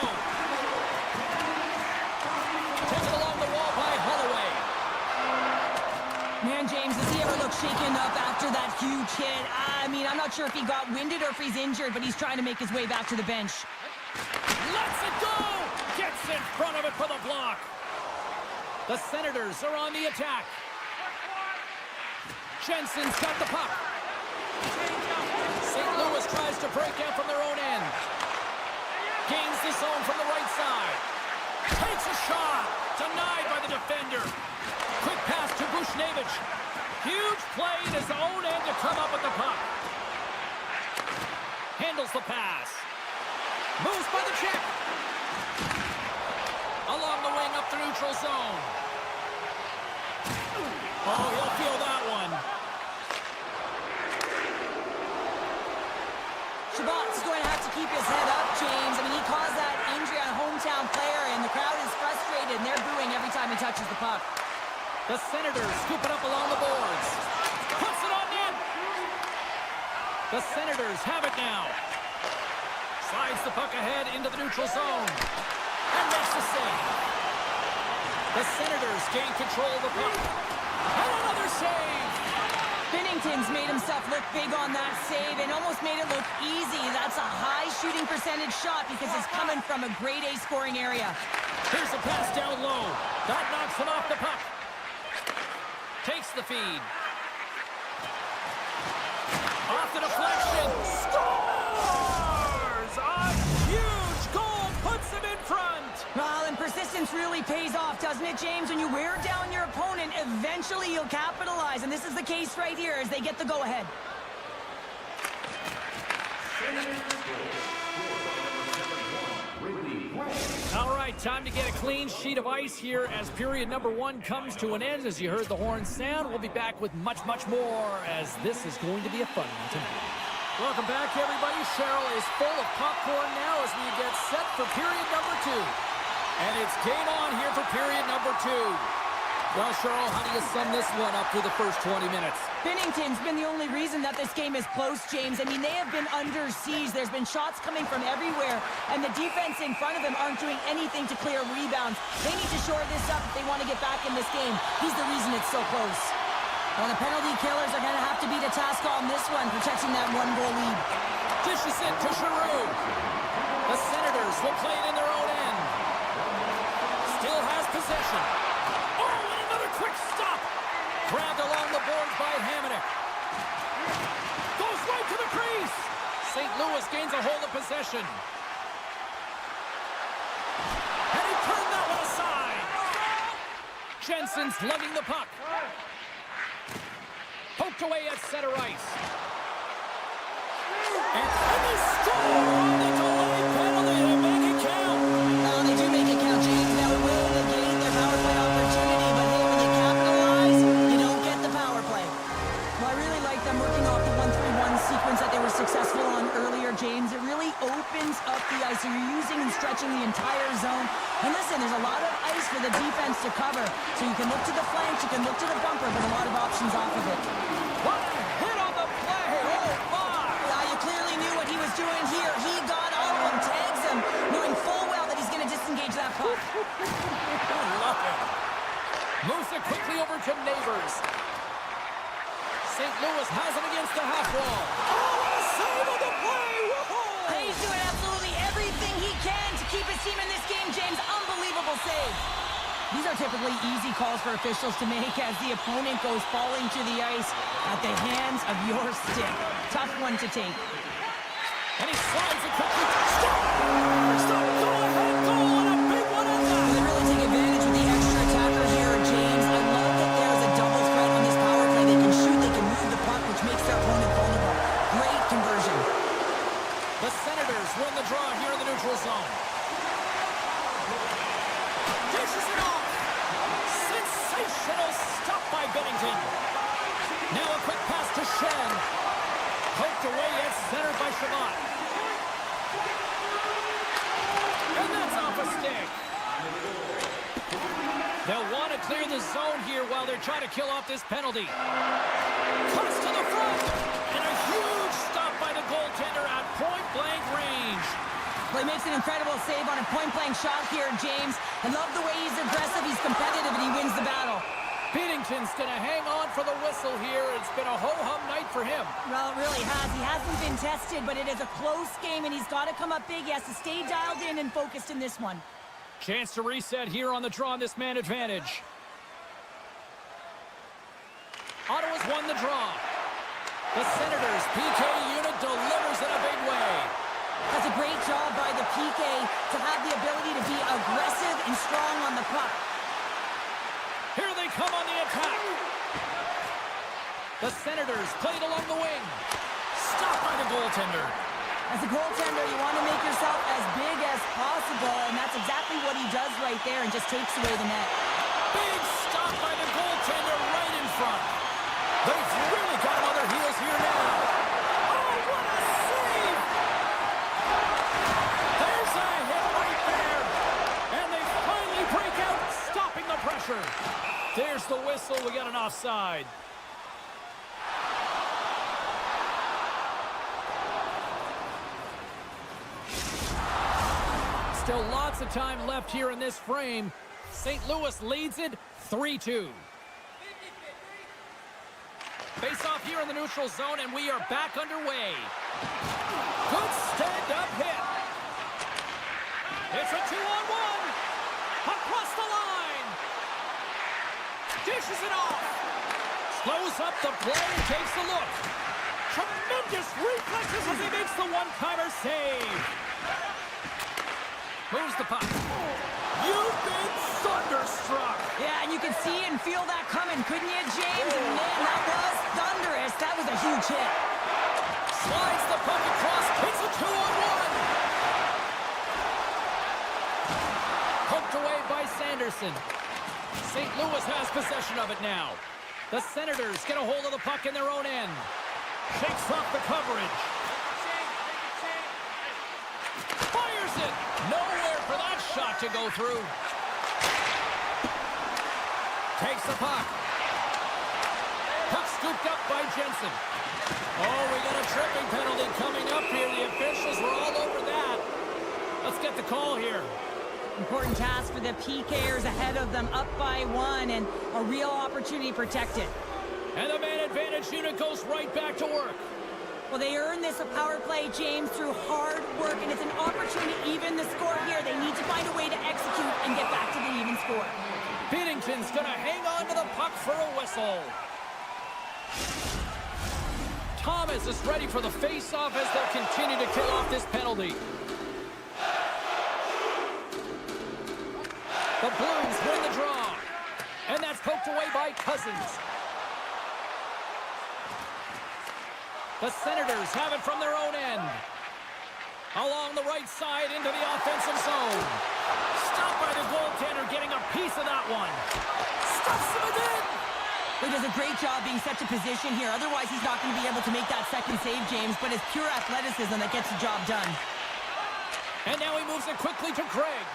Speaker 1: Taken along the wall by Holloway.
Speaker 2: Man, James, does he ever look shaken up after that huge hit? I mean, I'm not sure if he got winded or if he's injured, but he's trying to make his way back to the bench.
Speaker 1: Lets it go. Gets in front of it for the block. The Senators are on the attack. Jensen's got the puck. St. Louis tries to break out from their own end. Gains the zone from the right side. Takes a shot. Denied by the defender. Quick pass to Bushnevich. Huge play in his own end to come up with the puck. Handles the pass. Moves by the check. Along the wing up the neutral zone. Oh, he'll feel that one.
Speaker 2: Shabbat's going to have to keep his head up, James. I mean, he caused that injury on a hometown player, and the crowd is frustrated, and they're booing every time he touches the puck.
Speaker 1: The Senators scoop it up along the boards. Puts it on net. The Senators have it now. Slides the puck ahead into the neutral zone. And makes the save. The Senators gain control of the puck.
Speaker 2: Binnington's made himself look big on that save and almost made it look easy. That's a high shooting percentage shot because it's coming from a grade A scoring area.
Speaker 1: Here's a pass down low. That knocks him off the puck. Takes the feed. Off the deflection. Scores! A huge goal puts him in front.
Speaker 2: Well, and persistence really pays off, doesn't it, James? When you wear down your opponent, eventually you'll capitalize. And this is the case right here as they get the go-ahead.
Speaker 1: All right, time to get a clean sheet of ice here as period number 1 comes to an end. As you heard the horn sound, we'll be back with much more as this is going to be a fun one tonight.
Speaker 3: Welcome back, everybody. Cheryl is full of popcorn now as we get set for period number 2.
Speaker 1: And it's game on here for period number 2. Well, Cheryl, how do you sum this one up through the first 20 minutes?
Speaker 2: Binnington's been the only reason that this game is close, James. I mean, they have been under siege. There's been shots coming from everywhere, and the defense in front of them aren't doing anything to clear rebounds. They need to shore this up if they want to get back in this game. He's the reason it's so close. Well, the penalty killers are going to have to be the task on this one, protecting that 1-goal lead.
Speaker 1: Dishes it to Giroux. The Senators will play it in their own end. Still has possession. Oh, and another quick stop. Grabbed along the boards by Hamonic. Goes right to the crease. St. Louis gains a hold of possession. And he turned that one aside. Jensen's lugging the puck. Poked away at center ice. And they score on the delayed penalty to make it count.
Speaker 2: Oh, they do make it count, James. That will negate their power play opportunity, but hey, when you capitalize, you don't get the power play. Well, I really like them working off the 1-3-1 sequence that they were successful on earlier, James. It really opens up the ice. So you're using and stretching the entire zone. And listen, there's a lot of ice for the defense to cover. So you can look to the flanks, you can look to the bumper, but a lot of options off of it.
Speaker 1: What a hit on the play! Oh, my!
Speaker 2: You clearly knew what he was doing here. He got on him, tags him, knowing full well that he's going to disengage that puck.
Speaker 1: Love it. Moves it quickly over to Neighbors. St. Louis has him against the half wall. Oh, what a save on the play! Whoa!
Speaker 2: He's doing absolutely everything he can to keep his team in this game, James. Unbelievable save. These are typically easy calls for officials to make as the opponent goes falling to the ice at the hands of your stick. Tough one to take.
Speaker 1: And he slides it quickly. Stop! Stop! Go ahead! Goal and a big one on that!
Speaker 2: They really take advantage of the extra attacker here, James. I love that there's a double threat on this power play. They can shoot, they can move the puck, which makes their opponent vulnerable. Great conversion.
Speaker 1: The Senators win the draw here in the neutral zone. Dishes it off. Sensational stop by Binnington. Now a quick pass to Shen. Poked away at center by Shabbat. And that's off a stick. They'll want to clear the zone here while they're trying to kill off this penalty. Cuts to the front. And a huge stop by the goaltender at point-blank range.
Speaker 2: Well, he makes an incredible save on a point-blank shot here, James. I love the way he's aggressive, he's competitive, and he wins the battle.
Speaker 1: Binnington's going to hang on for the whistle here. It's been a ho-hum night for him.
Speaker 2: Well, it really has. He hasn't been tested, but it is a close game, and he's got to come up big. He has to stay dialed in and focused in this one.
Speaker 1: Chance to reset here on the draw on this man advantage. Ottawa's won the draw. The Senators' PK unit delivers in a big way.
Speaker 2: That's a great job by the PK to have the ability to be aggressive and strong on the puck.
Speaker 1: Here they come on the attack. The Senators played along the wing. Stopped by the goaltender.
Speaker 2: As a goaltender, you want to make yourself as big as possible, and that's exactly what he does right there and just takes away the net.
Speaker 1: Big stop by the goaltender right in front. They've really got him on their heels here now. Oh, what a save! There's a hit right there. And they finally break out, stopping the pressure. There's the whistle. We got an offside. Still lots of time left here in this frame. St. Louis leads it 3-2. Face off here in the neutral zone, and we are back underway. Good stand-up hit. It's a 2-on-1. Across the line. Dishes it off. Slows up the play and takes a look. Tremendous reflexes as he makes the one-timer save. Moves the puck. You've been thunderstruck.
Speaker 2: Yeah, and you can see and feel that coming, couldn't you, James? And man, that was thunderous. That was a huge hit.
Speaker 1: Slides the puck across. It's a 2-on-1. Poked away by Sanderson. St. Louis has possession of it now. The Senators get a hold of the puck in their own end. Shakes off the coverage. Fires it. Nowhere for that shot to go through. Takes the puck. Puck scooped up by Jensen. Oh, we got a tripping penalty coming up here. The officials were all over that. Let's get the call here.
Speaker 2: Important task for the PKers ahead of them, up by 1, and a real opportunity protected.
Speaker 1: And the man advantage unit goes right back to work.
Speaker 2: Well, they earned this a power play, James, through hard work, and it's an opportunity to even the score here. They need to find a way to execute and get back to the even score.
Speaker 1: Binnington's going to hang on to the puck for a whistle. Thomas is ready for the face-off as they continue to kill off this penalty. The Blues win the draw. And that's poked away by Cousins. The Senators have it from their own end. Along the right side into the offensive zone. Stopped by the goaltender, getting a piece of that one. Stuffs him again.
Speaker 2: He does a great job being set to position here. Otherwise, he's not going to be able to make that second save, James. But it's pure athleticism that gets the job done.
Speaker 1: And now he moves it quickly to Craig.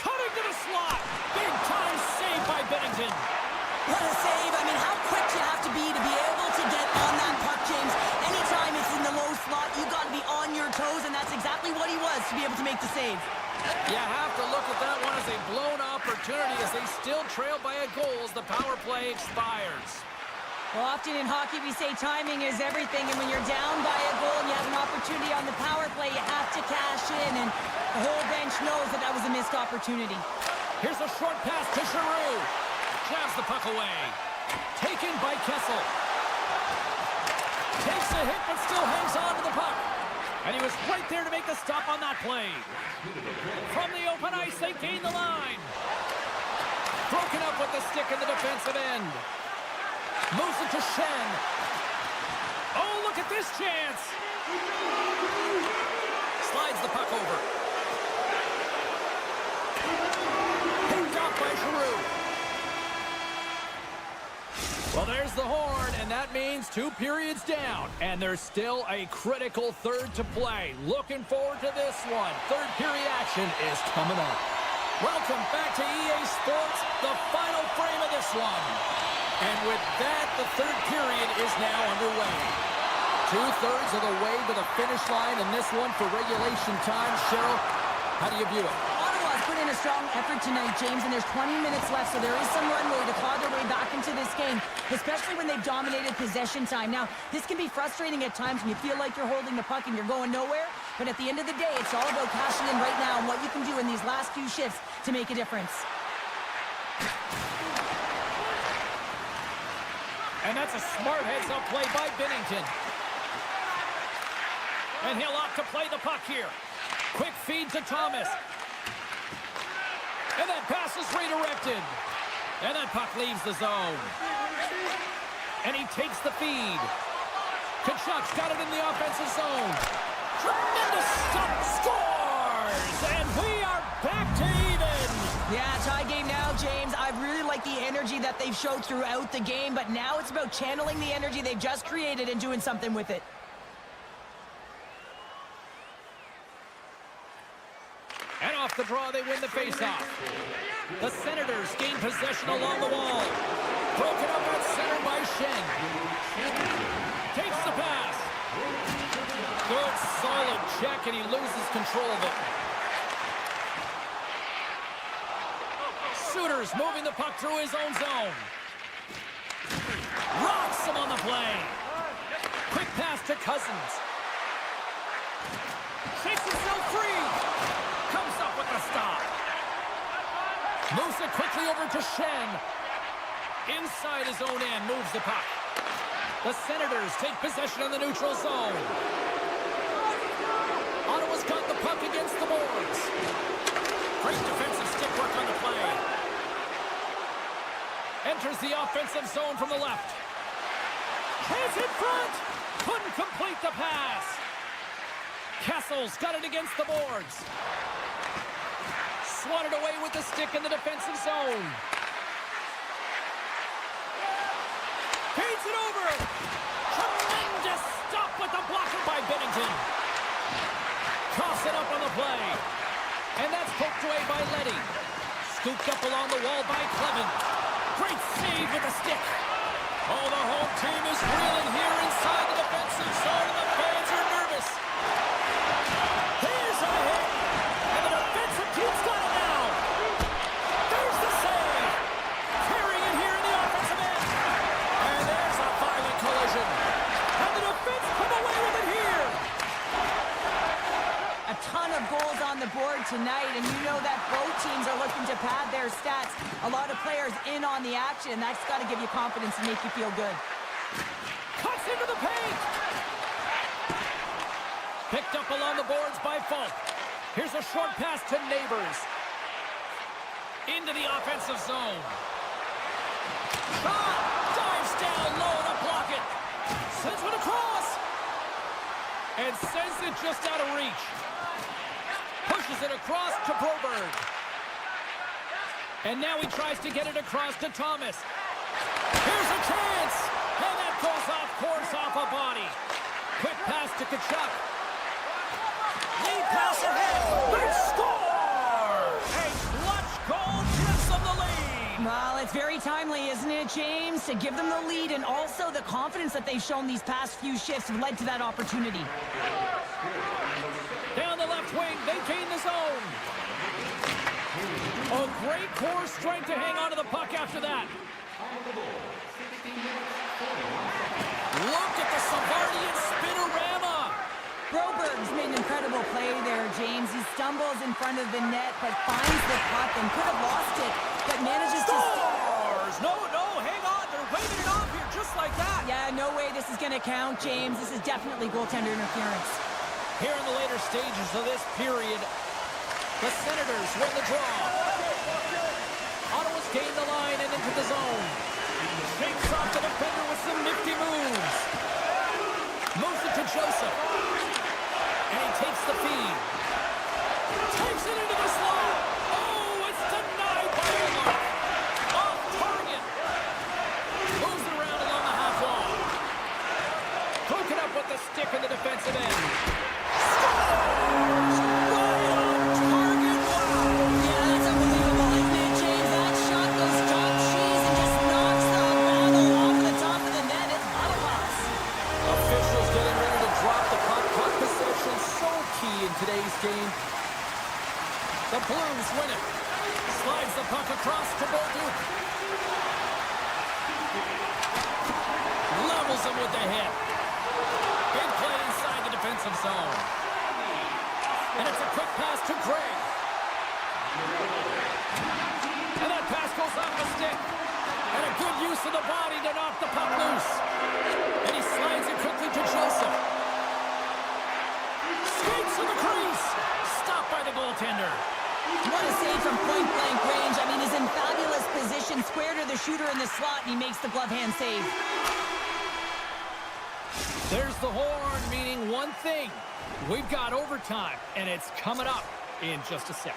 Speaker 1: Cutting to the slot. Big time save by Binnington.
Speaker 2: What a save. I mean, how quick you have to be able to get on that puck, James. Anytime it's in the low slot, you've got to be on your toes, and that's exactly what he was to be able to make the save.
Speaker 1: You have to look at that one as a blown opportunity as they still trail by a goal as the power play expires.
Speaker 2: Well, often in hockey we say timing is everything, and when you're down by a goal and you have an opportunity on the power play, you have to cash in, and the whole bench knows that that was a missed opportunity.
Speaker 1: Here's a short pass to Giroux. Jabs the puck away. Taken by Kessel. Takes a hit but still hangs on to the puck. And he was right there to make the stop on that play. From the open ice, they gain the line. Broken up with the stick in the defensive end. Moves it to Shen. Oh, look at this chance. Slides the puck over. Picked off by Giroux. Well, there's the horn, and that means 2 periods down. And there's still a critical third to play. Looking forward to this one. Third period action is coming up. Welcome back to EA Sports, the final frame of this one. And with that, the third period is now underway. 2/3 of the way to the finish line in this one for regulation time. Cheryl, how do you view it?
Speaker 2: Ottawa's put in a strong effort tonight, James, and there's 20 minutes left, so there is some runway to claw their way back into this game, especially when they've dominated possession time. Now, this can be frustrating at times when you feel like you're holding the puck and you're going nowhere, but at the end of the day, it's all about cashing in right now and what you can do in these last few shifts to make a difference.
Speaker 1: And that's a smart heads-up play by Binnington. And he'll opt to play the puck here. Quick feed to Thomas. And that pass is redirected. And that puck leaves the zone. And he takes the feed. Kachuk's got it in the offensive zone. Tremendous stop. Scores! And we are back to even.
Speaker 2: Yeah, tie game now, James. I really like the energy that they've showed throughout the game, but now it's about channeling the energy they've just created and doing something with it.
Speaker 1: And off the draw, they win the faceoff. The Senators gain possession along the wall. Broken up at center by Shen. Takes the pass. Good, solid check, and he loses control of it. Suter's moving the puck through his own zone. Rocks Cousins. Shakes himself free. Comes up with the stop. Moves it quickly over to Shen. Inside his own end, moves the puck. The Senators take possession in the neutral zone. Ottawa's got the puck against the boards. Great defensive stick work on the play. Enters the offensive zone from the left. Chance in front. Couldn't complete the pass. Kessel's got it against the boards. Swatted away with the stick in the defensive zone. Paints it over. Tremendous stop with the blocker by Binnington. Coughs it up on the play. And that's poked away by Leddy. Scooped up along the wall by Clement. Great save with the stick. Oh, the home team is reeling here inside the defensive zone, and the fans are nervous. Here's a hit, and the defensive team's got it now. There's the save. Carrying it here in the offensive end. And there's a violent collision. And the defense come away with it here.
Speaker 2: A ton of goals on the board tonight, and you know that both teams are looking to pad their stats. A lot of players in on the action, and that's got to give you confidence and make you feel good.
Speaker 1: Cuts into the paint. Picked up along the boards by Falk. Here's a short pass to Neighbors. Into the offensive zone. Shot! Dives down low to block it. Sends one across. And sends it just out of reach. Pushes it across to Broberg. And now he tries to get it across to Thomas. Here's a chance! And that goes off course off a body. Quick pass to Tkachuk. Lead pass ahead. They score! A clutch goal gives them the lead.
Speaker 2: Well, it's very timely, isn't it, James? To give them the lead, and also the confidence that they've shown these past few shifts have led to that opportunity.
Speaker 1: Down the left wing, they gain the zone. A great core strength to hang on to the puck after that. Look at the Savardian spinorama.
Speaker 2: Broberg's made an incredible play there, James. He stumbles in front of the net, but finds the puck and could have lost it, but manages to...
Speaker 1: Scores! No, hang on. They're waving it off here just like that.
Speaker 2: Yeah, no way this is going to count, James. This is definitely goaltender interference.
Speaker 1: Here in the later stages of this period, the Senators win the draw. Ottawa's gained the line and into the zone. Shakes off the defender with some nifty moves. Moves it to Joseph. And he takes the feed. Takes it into the slot. Oh, it's denied by Omar. Off target. Moves it around along the half wall. Broken up with the stick in the defensive end. Scores! Right on target. Wow.
Speaker 2: Yeah, that's unbelievable, isn't it, James? That shot goes top cheese and just knocks the paddle off the top of the net. It's Ottawa's.
Speaker 3: Officials getting ready to drop the puck. Puck possession so key in today's game.
Speaker 1: The Blues win it. Slides the puck across to Bolduc. Levels him with the hit. Big play inside the defensive zone. And it's a quick pass to Gray. And that pass goes off the stick. And a good use of the body to knock the puck loose. And he slides it quickly to Joseph. Skates to the crease. Stopped by the goaltender.
Speaker 2: What a save from point-blank range. I mean, he's in fabulous position, square to the shooter in the slot, and he makes the glove hand save.
Speaker 1: There's the horn, meaning one thing. We've got overtime, and it's coming up in just a sec.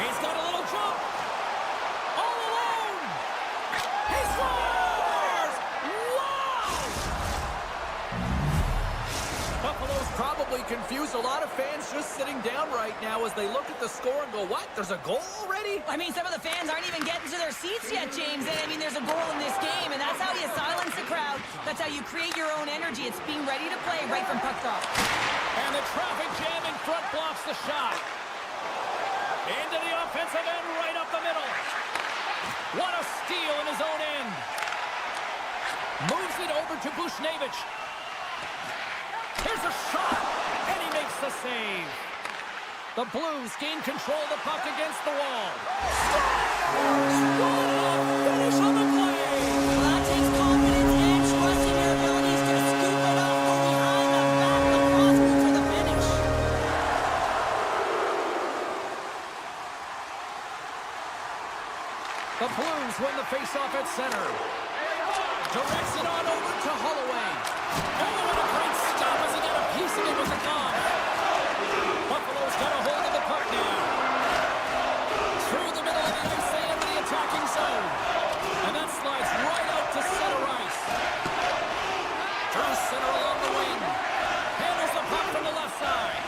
Speaker 1: He's got a little jump. All alone. He scores! Wow!
Speaker 3: Buffalo's probably confused a lot of fans just sitting down right now as they look at the score and go, what? There's a goal already?
Speaker 2: I mean, some of the fans aren't even getting to their seats yet, James. And I mean, there's a goal in this game, and that's how you silence the crowd. That's how you create your own energy. It's being ready to play right from puck drop.
Speaker 1: And the traffic jam in front blocks the shot. Into the offensive end, right up the middle. What a steal in his own end. Moves it over to Bushnevich. Here's a shot, and he makes the save. The Blues gain control of the puck against the wall. Scores! What a finish on the play!
Speaker 2: Well, that takes confidence and trust in your abilities to scoop it off from behind the back of the crossbow for the finish.
Speaker 1: The Blues win the faceoff at center. Directs it on over to Holloway. Oh, what a great stop as he got a piece of it with the glove. Buffalo's got a hold of the puck now. Through the middle of the ice, they enter the attacking zone. And that slides right out to center ice. Through center along the wing. Handles the puck from the left side.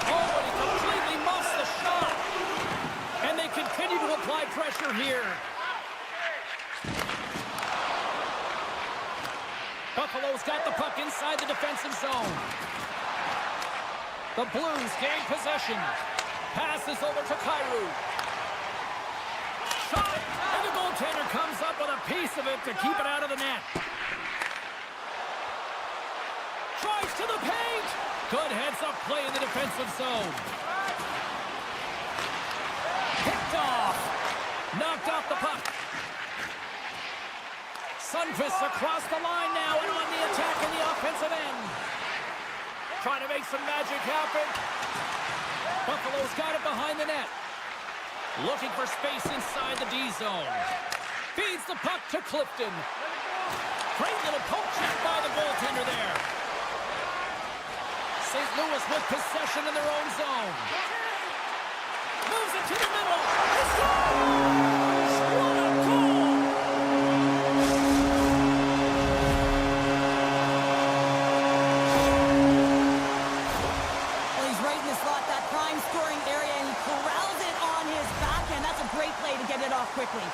Speaker 1: Oh, and he completely muffs the shot. And they continue to apply pressure here. Buffalo's got the puck inside the defensive zone. The Blues gain possession. Passes over to Kyrou. Shot! And the goaltender comes up with a piece of it to keep it out of the net. Drives to the paint! Good heads-up play in the defensive zone. Picked off. Knocked off the puck. Sundqvist across the line now and on the attack in the offensive end. Trying to make some magic happen. Buffalo's got it behind the net. Looking for space inside the D zone. Feeds the puck to Clifton. Great little poke check by the goaltender there. St. Louis with possession in their own zone. Moves it to the middle. He scores! What a goal!
Speaker 2: Quickly.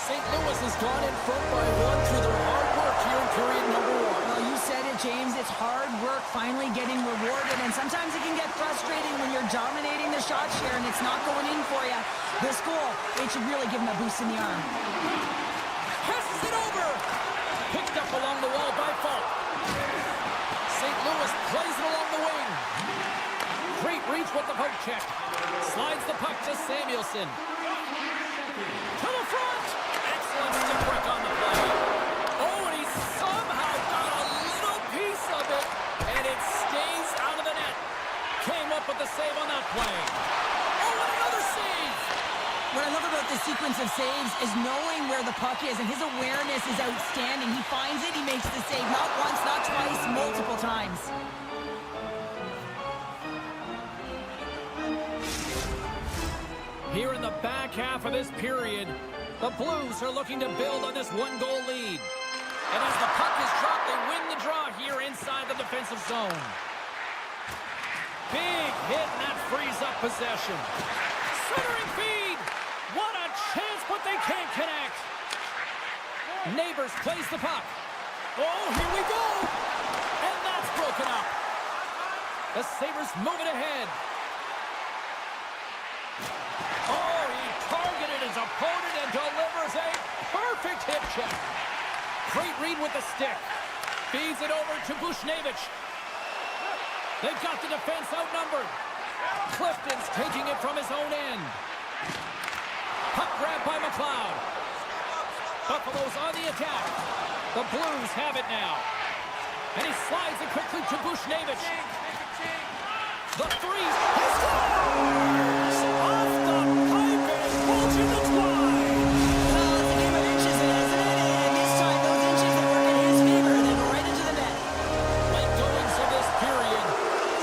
Speaker 3: St. Louis has gone in front by one through their hard work here in period number one.
Speaker 2: Well, you said it, James. It's hard work finally getting rewarded, and sometimes it can get frustrating when you're dominating the shot share and it's not going in for you. This goal, it should really give them a boost in the arm.
Speaker 1: Passes it over. Picked up along the wall by Falk. St. Louis plays it along the wing. Great reach with the poke check. Slides the puck to Samuelson. To the front! Excellent stick work on the play. Oh, and he somehow got a little piece of it, and it stays out of the net. Came up with the save on that play. Oh, and another save!
Speaker 2: What I love about this sequence of saves is knowing where the puck is, and his awareness is outstanding. He finds it, he makes the save. Not once, not twice, multiple times.
Speaker 1: Here in the back half of this period, the Blues are looking to build on this one-goal lead. And as the puck is dropped, they win the draw here inside the defensive zone. Big hit, and that frees up possession. Centering feed! What a chance, but they can't connect. Neighbors plays the puck. Oh, here we go! And that's broken up. The Sabres move it ahead. Oh, he targeted his opponent and delivers a perfect hip check. Great read with the stick. Feeds it over to Bushnevich. They've got the defense outnumbered. Clifton's taking it from his own end. Puck grab by McLeod. Buffalo's on the attack. The Blues have it now. And he slides it quickly to Bushnevich. The three. He scores! Off the pipe and pulls in the twine.
Speaker 2: Well, it's a game of inches, isn't it? And this time, those inches that work in his favor, they go right into the net.
Speaker 1: Late goings of this period.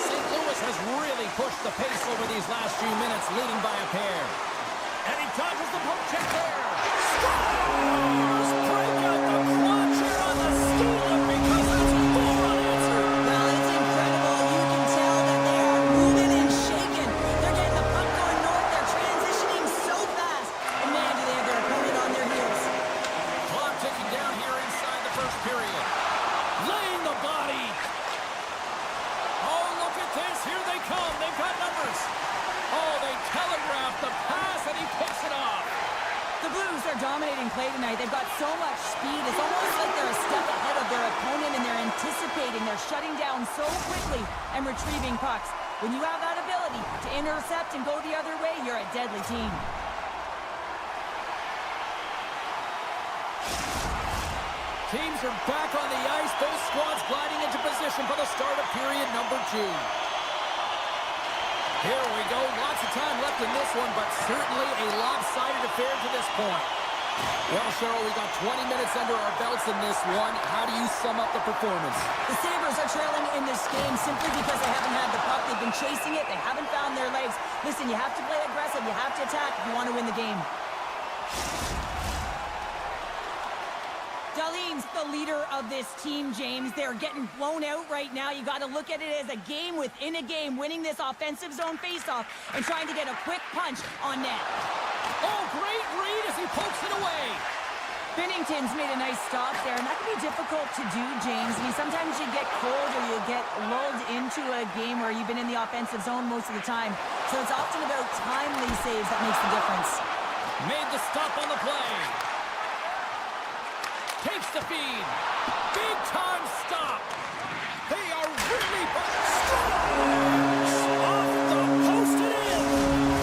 Speaker 1: St. Louis has really pushed the pace over these last few minutes. leading by a pair. And he dodges the poke check there. Scores! Break out the clutch here on the steal because that's 4 unanswered.
Speaker 2: Well, it's incredible. You can tell that they are moving and shaking. They're getting the puck going north. They're transitioning so fast. And man, do they have their opponent on their heels.
Speaker 1: Clock ticking down here inside the first period. Laying the body. Oh, look at this. Here they come. They've got numbers. Oh, they telegraph the pass, and he picks it off.
Speaker 2: The Blues are dominating play tonight. They've got so much speed. It's almost like they're a step ahead of their opponent, and they're anticipating. They're shutting down so quickly and retrieving pucks. When you have that ability to intercept and go the other way, you're a deadly team.
Speaker 1: Teams are back on the ice. Both squads gliding into position for the start of period number 2. Here we go. Lots of time left in this one, but certainly a lopsided affair to this point. Well, Cheryl, we got 20 minutes under our belts in this one. How do you sum up the performance?
Speaker 2: The Sabres are trailing in this game simply because they haven't had the puck. They've been chasing it. They haven't found their legs. Listen, you have to play aggressive. You have to attack if you want to win the game. Darlene's the leader of this team, James. They're getting blown out right now. You got to look at it as a game within a game, winning this offensive zone faceoff and trying to get a quick punch on net.
Speaker 1: Oh, great read as he pokes it away.
Speaker 2: Binnington's made a nice stop there, and that can be difficult to do, James. I mean, sometimes you get cold or you get lulled into a game where you've been in the offensive zone most of the time. So it's often about timely saves that makes the difference.
Speaker 1: Made the stop on the play. Takes the feed. Big time stop. They are really scores! Off the post and in.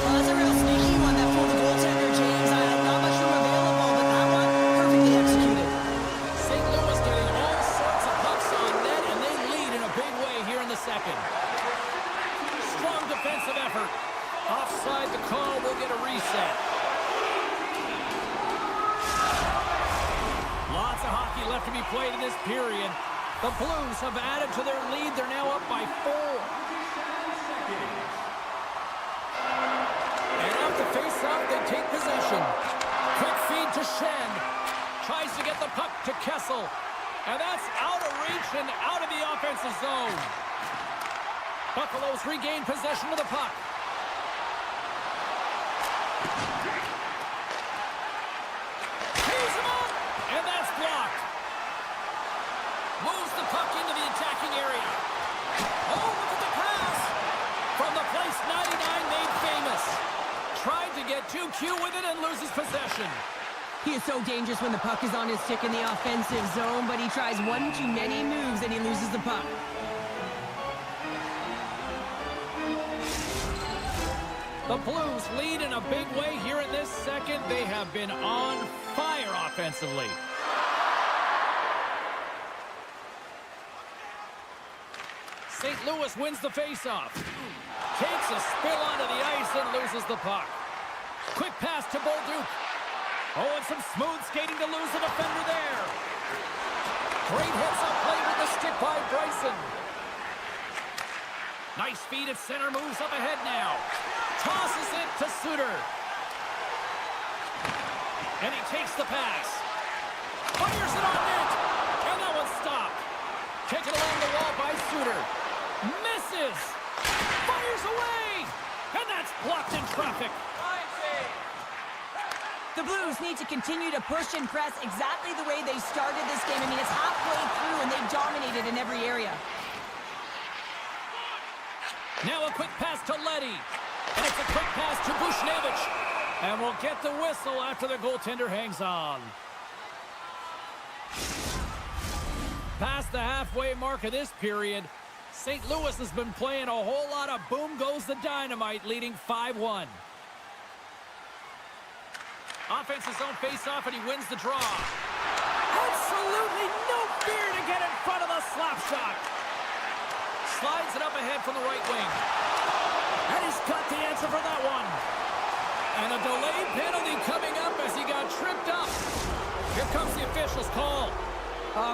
Speaker 2: Well, that's a real sneaky one that pulled the goaltender, James. I have not much room available, but that one perfectly executed.
Speaker 1: St. Louis getting all sorts of pucks on net, and they lead in a big way here in the second. Strong defensive effort. Offside the call. We'll get a reset. Lots of hockey left to be played in this period. The Blues have added to their lead. They're now up by 4. And after face-off, they take possession. Quick feed to Shen. Tries to get the puck to Kessel. And that's out of reach and out of the offensive zone. Buffaloes regain possession of the puck. And that's blocked. Moves the puck into the attacking area. Oh, look at the pass. From the place 99 made famous. Tried to get too cute with it and loses possession.
Speaker 2: He is so dangerous when the puck is on his stick in the offensive zone, but he tries one too many moves and he loses the puck.
Speaker 1: The Blues lead in a big way here in this second. They have been on fire offensively. St. Louis wins the faceoff. Takes a spill onto the ice and loses the puck. Quick pass to Bolduc. Oh, and some smooth skating to lose the defender there. Great heads-up play with the stick by Krysin. Nice feed at center, moves up ahead now. Tosses it to Suter. And he takes the pass. Fires it on net. And that one's stopped. Taken along the wall by Suter. Misses. Fires away. And that's blocked in traffic.
Speaker 2: The Blues need to continue to push and press exactly the way they started this game. I mean, it's halfway through and they've dominated in every area.
Speaker 1: Now a quick pass to Leddy. And it's a quick pass to Bushnevich. And we'll get the whistle after the goaltender hangs on. Past the halfway mark of this period, St. Louis has been playing a whole lot of boom goes the dynamite, leading 5-1. Offensive zone face-off, and he wins the draw. Absolutely no fear to get in front of the slap shot. Slides it up ahead from the right wing. And he's got the answer for that one. And a delayed penalty coming up as he got tripped up. Here comes the official's call.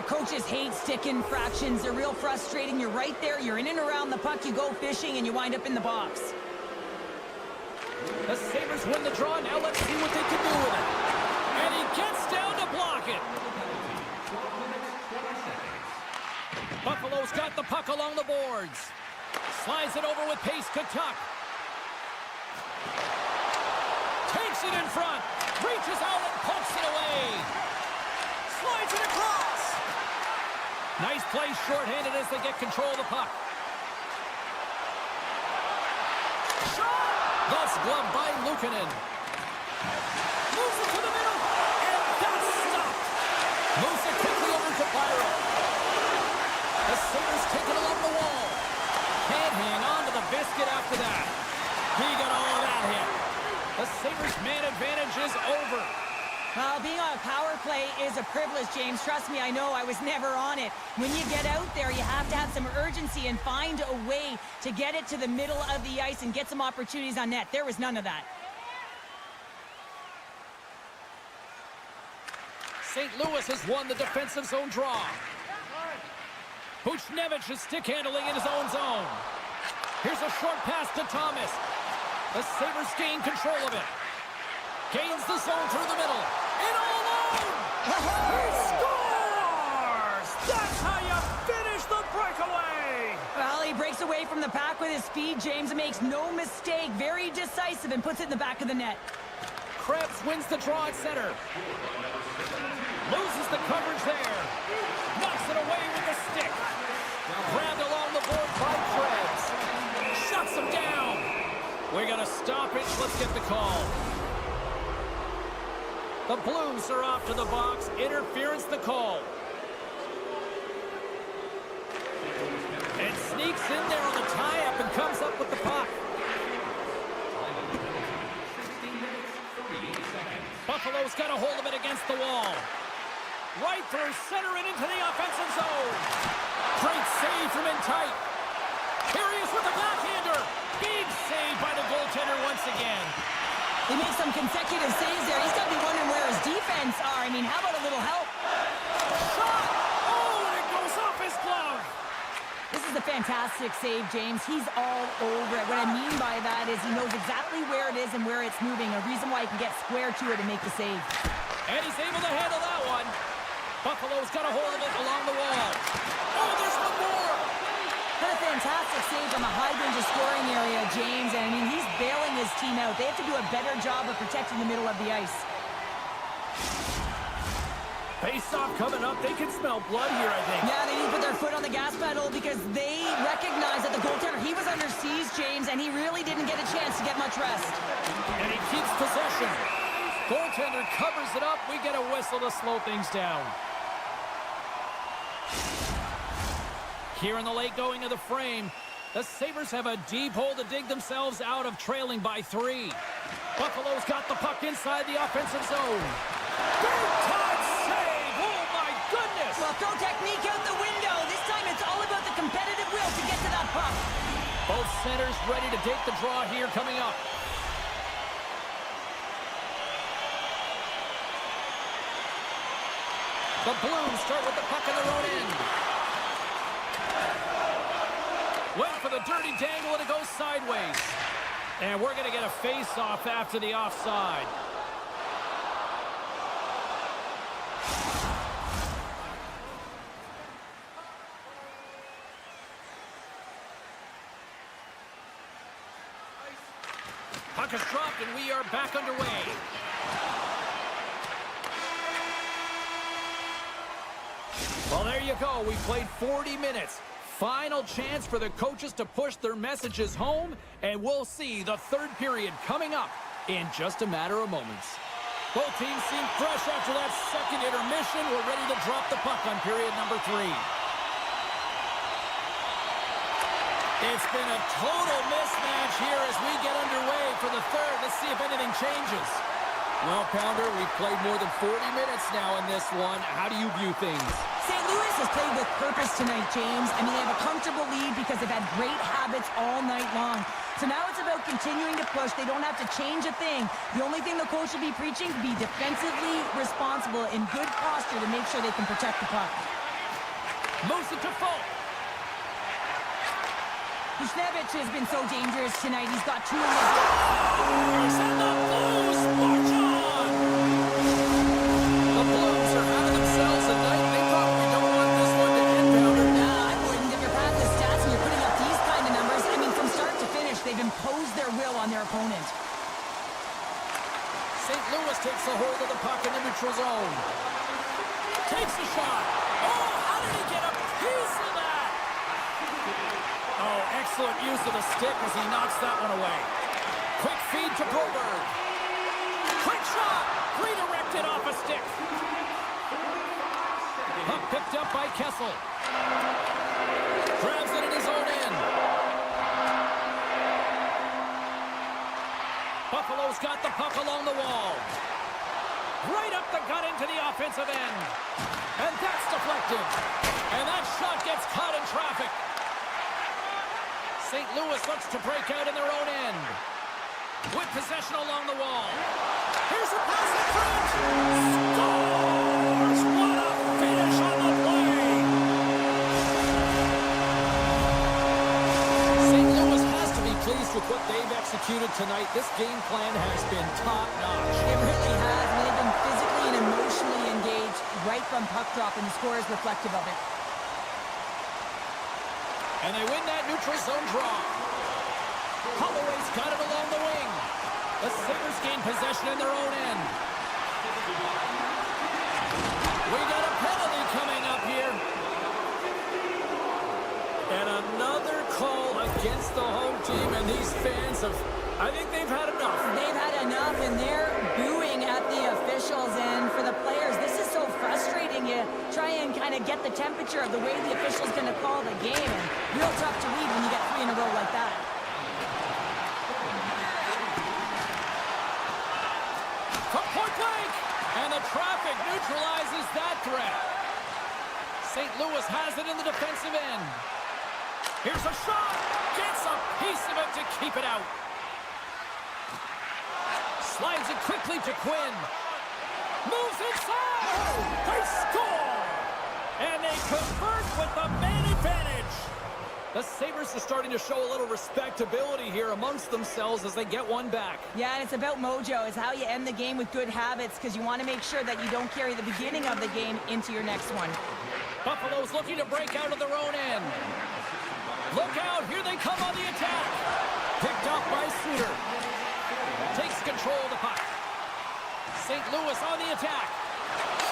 Speaker 2: Coaches hate stick infractions. They're real frustrating. You're right there. You're in and around the puck. You go fishing, and you wind up in the box.
Speaker 1: draw. Now let's see what they can do with it. And he gets down to block it. Buffalo's got the puck along the boards. Slides it over with pace to Tuck. Takes it in front. Reaches out and pokes it away. Slides it across. Nice play shorthanded as they get control of the puck. Shot! That's gloved by Luukkonen. Moves it to the middle. And that's stopped. Moves it quickly over to Byron. The Sabres take it along the wall. Can't hang on to the biscuit after that. He got all of that hit. The Sabres' man advantage is over.
Speaker 2: Well, being on a power play is a privilege, James. Trust me, I know. I was never on it. When you get out there, you have to have some urgency and find a way to get it to the middle of the ice and get some opportunities on net. There was none of that.
Speaker 1: St. Louis has won the defensive zone draw. Buchnevich is stick handling in his own zone. Here's a short pass to Thomas. The Sabres gain control of it. Gains the zone through the middle. In all alone! He scores! That's how you finish the breakaway!
Speaker 2: Well, he breaks away from the pack with his speed, James, and makes no mistake. Very decisive and puts it in the back of the net.
Speaker 1: Krebs wins the draw at center. Loses the coverage there. Knocks it away with the stick. Grabbed along the board by Krebs. Shuts him down. We got a stoppage. Let's get the call. The Blues are off to the box. Interference the call. And sneaks in there on the tie-up and comes up with the puck. Buffalo's got a hold of it against the wall. Right through center and into the offensive zone. Great save from in tight. Here he is with the backhander. Big save by the goaltender once again.
Speaker 2: He makes some consecutive saves there. He's got to be wondering where his defense are. I mean, how about a little help?
Speaker 1: Shot! Oh, and it goes off his glove.
Speaker 2: This is a fantastic save, James. He's all over it. What I mean by that is he knows exactly where it is and where it's moving. A reason why he can get square to it and make the save.
Speaker 1: And he's able to handle that one. Buffalo's got a hold of it along the wall. Oh, there's one more.
Speaker 2: What a fantastic save from a high-range scoring area, James. And I mean, he's bailing his team out. They have to do a better job of protecting the middle of the ice.
Speaker 1: Face-off coming up. They can smell blood here, I think.
Speaker 2: Yeah, they need to put their foot on the gas pedal because they recognize that the goaltender, he was under siege, James, and he really didn't get a chance to get much rest.
Speaker 1: And he keeps possession. Goaltender covers it up. We get a whistle to slow things down. Here in the late going of the frame, the Sabres have a deep hole to dig themselves out of, trailing by 3. Buffalo's got the puck inside the offensive zone. Big time save! Oh my goodness!
Speaker 2: Well, throw technique out the window. This time it's all about the competitive will to get to that puck.
Speaker 1: Both centers ready to take the draw here coming up. The Blues start with the puck in their own end. Went for the dirty dangle and it goes sideways. And we're going to get a face-off after the offside. Puck is dropped and we are back underway. Well, there you go. We played 40 minutes. Final chance for the coaches to push their messages home, and we'll see the third period coming up in just a matter of moments. Both teams seem fresh after that second intermission. We're ready to drop the puck on period number 3. It's been a total mismatch here as we get underway for the third. Let's see if anything changes. Well, Pounder, we've played more than 40 minutes now in this one. How do you view things?
Speaker 2: St. Louis has played with purpose tonight, James. I mean, they have a comfortable lead because they've had great habits all night long. So now it's about continuing to push. They don't have to change a thing. The only thing the coach should be preaching is be defensively responsible in good posture to make sure they can protect the puck.
Speaker 1: Moves it to Folk.
Speaker 2: Buchnevich has been so dangerous tonight. He's got 2 in his...
Speaker 1: And the Blues St. Louis takes a hold of the puck in the neutral zone. Takes a shot. Oh, how did he get a piece of that? Oh, excellent use of the stick as he knocks that one away. Quick feed to Broberg. Quick shot. Redirected off a stick. Puck picked up by Kessel. Grabs it in his own end. Buffalo's got the puck along the wall. Right up the gut into the offensive end. And that's deflected. And that shot gets caught in traffic. St. Louis looks to break out in their own end. With possession along the wall. Here's a pass in front. Scores! What a finish on the play! St. Louis has to be pleased with what they've executed tonight. This game plan has been top-notch.
Speaker 2: It really has. And they've been physically and emotionally engaged right from puck drop, and the score is reflective of it.
Speaker 1: And they win that neutral zone draw. Holloway's got it along the wing. The Sabres gain possession in their own end. We got a penalty coming up here. And another call against the home team, and these fans have, I think they've had enough.
Speaker 2: They've had enough, and they're booing at the officials. And for the players, this is so frustrating. You try and kind of get the temperature of the way the official's going to call the game, and real tough to read when you get 3 in a row like that.
Speaker 1: From point blank, and the traffic neutralizes that threat. St. Louis has it in the defensive end. Here's a shot. Gets a piece of it to keep it out. Slides it quickly to Quinn. Moves inside. They score. And they convert with the man advantage. The Sabres are starting to show a little respectability here amongst themselves as they get one back.
Speaker 2: Yeah, and it's about mojo. It's how you end the game with good habits, because you want to make sure that you don't carry the beginning of the game into your next one.
Speaker 1: Buffalo's looking to break out of their own end. Look out, here they come on the attack. Picked up by Suter. Takes control of the puck. St. Louis on the attack.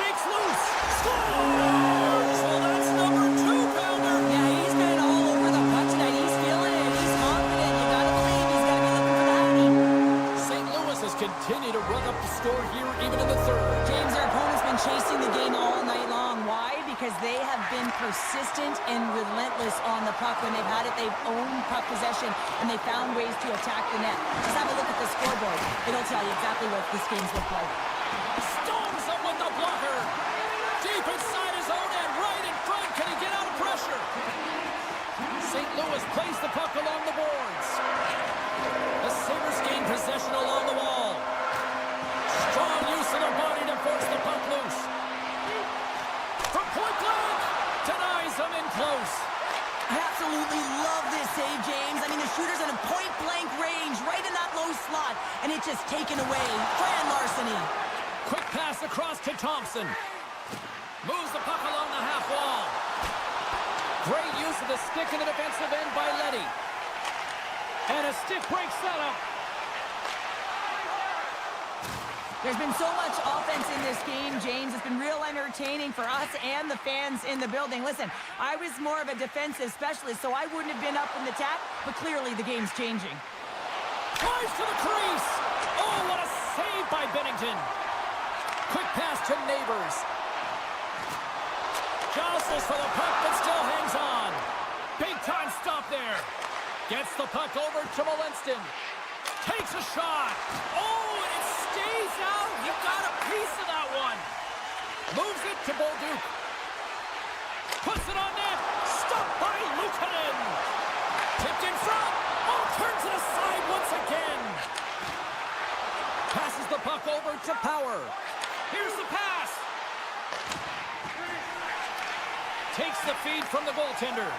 Speaker 1: Shakes loose. Scores! Well, that's number 2-pounder.
Speaker 2: Yeah, he's been all over the puck tonight. He's feeling it. He's confident. You got to believe he's going to be looking for that.
Speaker 1: St. Louis has continued to run up the score here even in the third.
Speaker 2: James, their opponent's been chasing the game all night long. Why? Because they have been persistent and relentless on the puck. When they've had it, they've owned puck possession, and they found ways to attack the net. Just have a look at the scoreboard. It'll tell you exactly what this game's look like.
Speaker 1: Stones up with the blocker. Deep inside his own end, right in front. Can he get out of pressure? St. Louis plays the puck along the boards. The Sabres gain possession along the wall. Strong use of their body to force the puck loose. From point blank, denies them in close.
Speaker 2: I absolutely love this save, James. I mean, the shooter's in a point-blank range, right in that low slot, and it's just taken away. Grand larceny.
Speaker 1: Quick pass across to Thompson. Moves the puck along the half wall. Great use of the stick in the defensive end by Leddy. And a stick breaks that up.
Speaker 2: There's been so much offense in this game, James. It's been real entertaining for us and the fans in the building. Listen, I was more of a defensive specialist, so I wouldn't have been up in the attack, but clearly the game's changing.
Speaker 1: Drives to the crease. Oh, what a save by Bennington. Quick pass to Neighbors. Jostles for the puck, but still hangs on. Big time stop there. Gets the puck over to Molinston. Takes a shot. Oh, and it stays out. He got a piece of that one. Moves it to Bolduc. Puts it on net. Stopped by Luukkonen. Tipped in front. Oh, turns it aside once again. Passes the puck over to Power. Here's the pass. Takes the feed from the goaltender.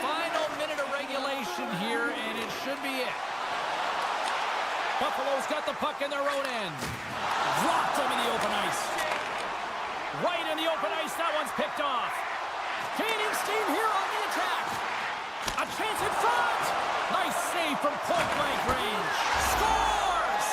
Speaker 1: Final minute of regulation here, and it should be it. Buffalo's got the puck in their own end. Dropped him in the open ice. Right in the open ice, that one's picked off. Gaining steam here on the attack. A chance in front. Nice save from point-blank range. Scores!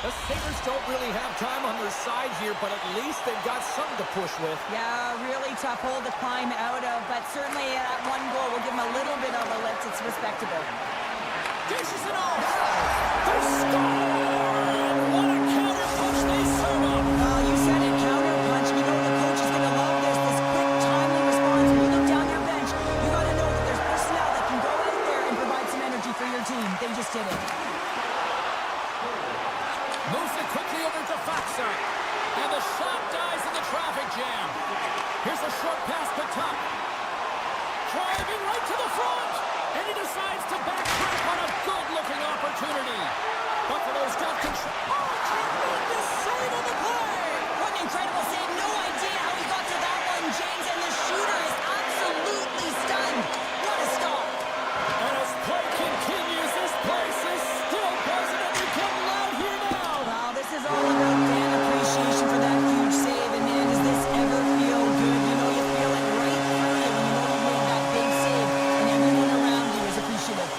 Speaker 1: The Sabres don't really have time on their side here, but at least they've got something to push with.
Speaker 2: Yeah, really tough hole to climb out of, but certainly that one goal will give them a little bit of a lift. It's respectable.
Speaker 1: Dishes it off. They score! What a counter punch they serve up.
Speaker 2: You said it, counter punch. You know the coach is going to love this. This quick, timely response. When you look down your bench, you got to know that there's personnel that can go out there and provide some energy for your team. They just did it.
Speaker 1: Moves it quickly over to Faxa. And the shot dies in the traffic jam. Here's a short pass to Tuck. Driving right to the front. And he decides to backtrack on a good-looking opportunity. Buffalo's got control. Oh, tremendous save on the play.
Speaker 2: What an incredible save. No idea how he got to that one, James. And the shooter is absolutely stunned. What a stop.
Speaker 1: And as play continues, this place is still buzzing and becoming loud here now.
Speaker 2: Wow, this is all about fan appreciation for that huge save. And man, does this ever feel good? You know you feel it right through you when you know you made that big save. And everyone around you is appreciative.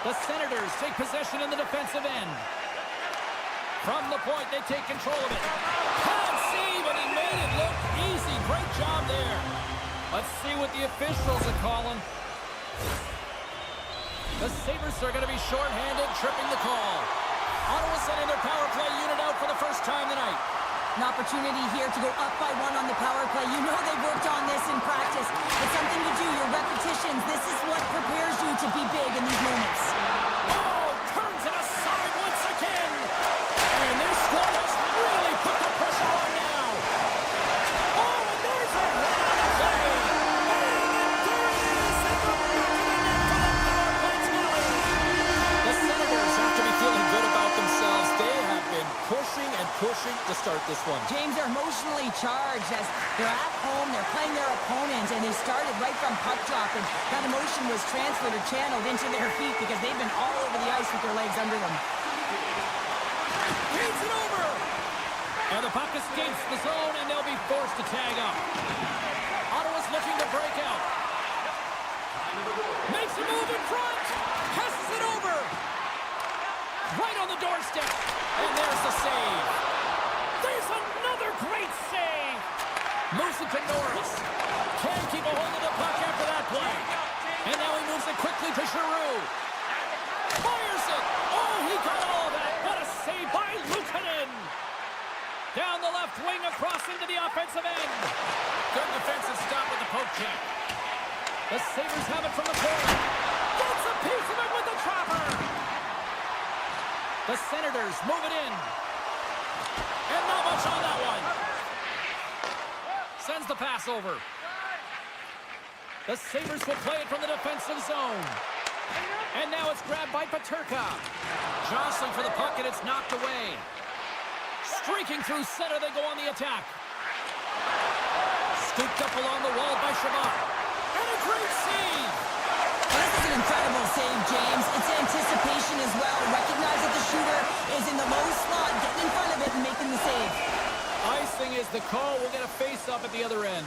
Speaker 1: The Senators take possession in the defensive end. From the point, they take control of it. Can't save, and he made it look easy. Great job there. Let's see what the officials are calling. The Sabres are going to be shorthanded, tripping the call. Ottawa sending their power play unit out for the first time tonight.
Speaker 2: An opportunity here to go up by one on the power play. You know they've worked on this in practice. It's something to do, your repetitions. This is what prepares you to be big in these moments.
Speaker 1: Oh, turns it aside once again. And this squad has really put the pressure on now. Oh, and there's a play. And there it is at the back of the net for the power play tally. The Senators have to be feeling good about themselves. They have been pushing and pushing to start this one.
Speaker 2: James, are emotionally charged as they're at home, they're playing their opponents, and they started right from puck drop, and that emotion was transferred or channeled into their feet because they've been all over the ice with their legs under them.
Speaker 1: Feeds it over. And the puck escapes the zone, and they'll be forced to tag up. Ottawa's looking to break out. Makes a move in front. Passes it over. Right on the doorstep. And there's the save. There's another great save. Moves it to Norris. Can't keep a hold of the puck after that play. And now he moves it quickly to Giroux. Fires it. Oh, he got all of that. What a save by Luukkonen. Down the left wing across into the offensive end. Good defensive stop with the poke check. The Sabres have it from the corner. Gets a piece of it with the chopper. The Senators move it in. And not much on that one. Sends the pass over. The Sabres will play it from the defensive zone. And now it's grabbed by Peterka. Jostling for the puck, and it's knocked away. Streaking through center, they go on the attack. Scooped up along the wall by Shabbat. And a great save!
Speaker 2: This is an incredible save, James. It's anticipation as well. Recognize that the shooter is in the low slot, getting in front of it and making the save.
Speaker 1: Icing is the call. We'll get a face-up at the other end.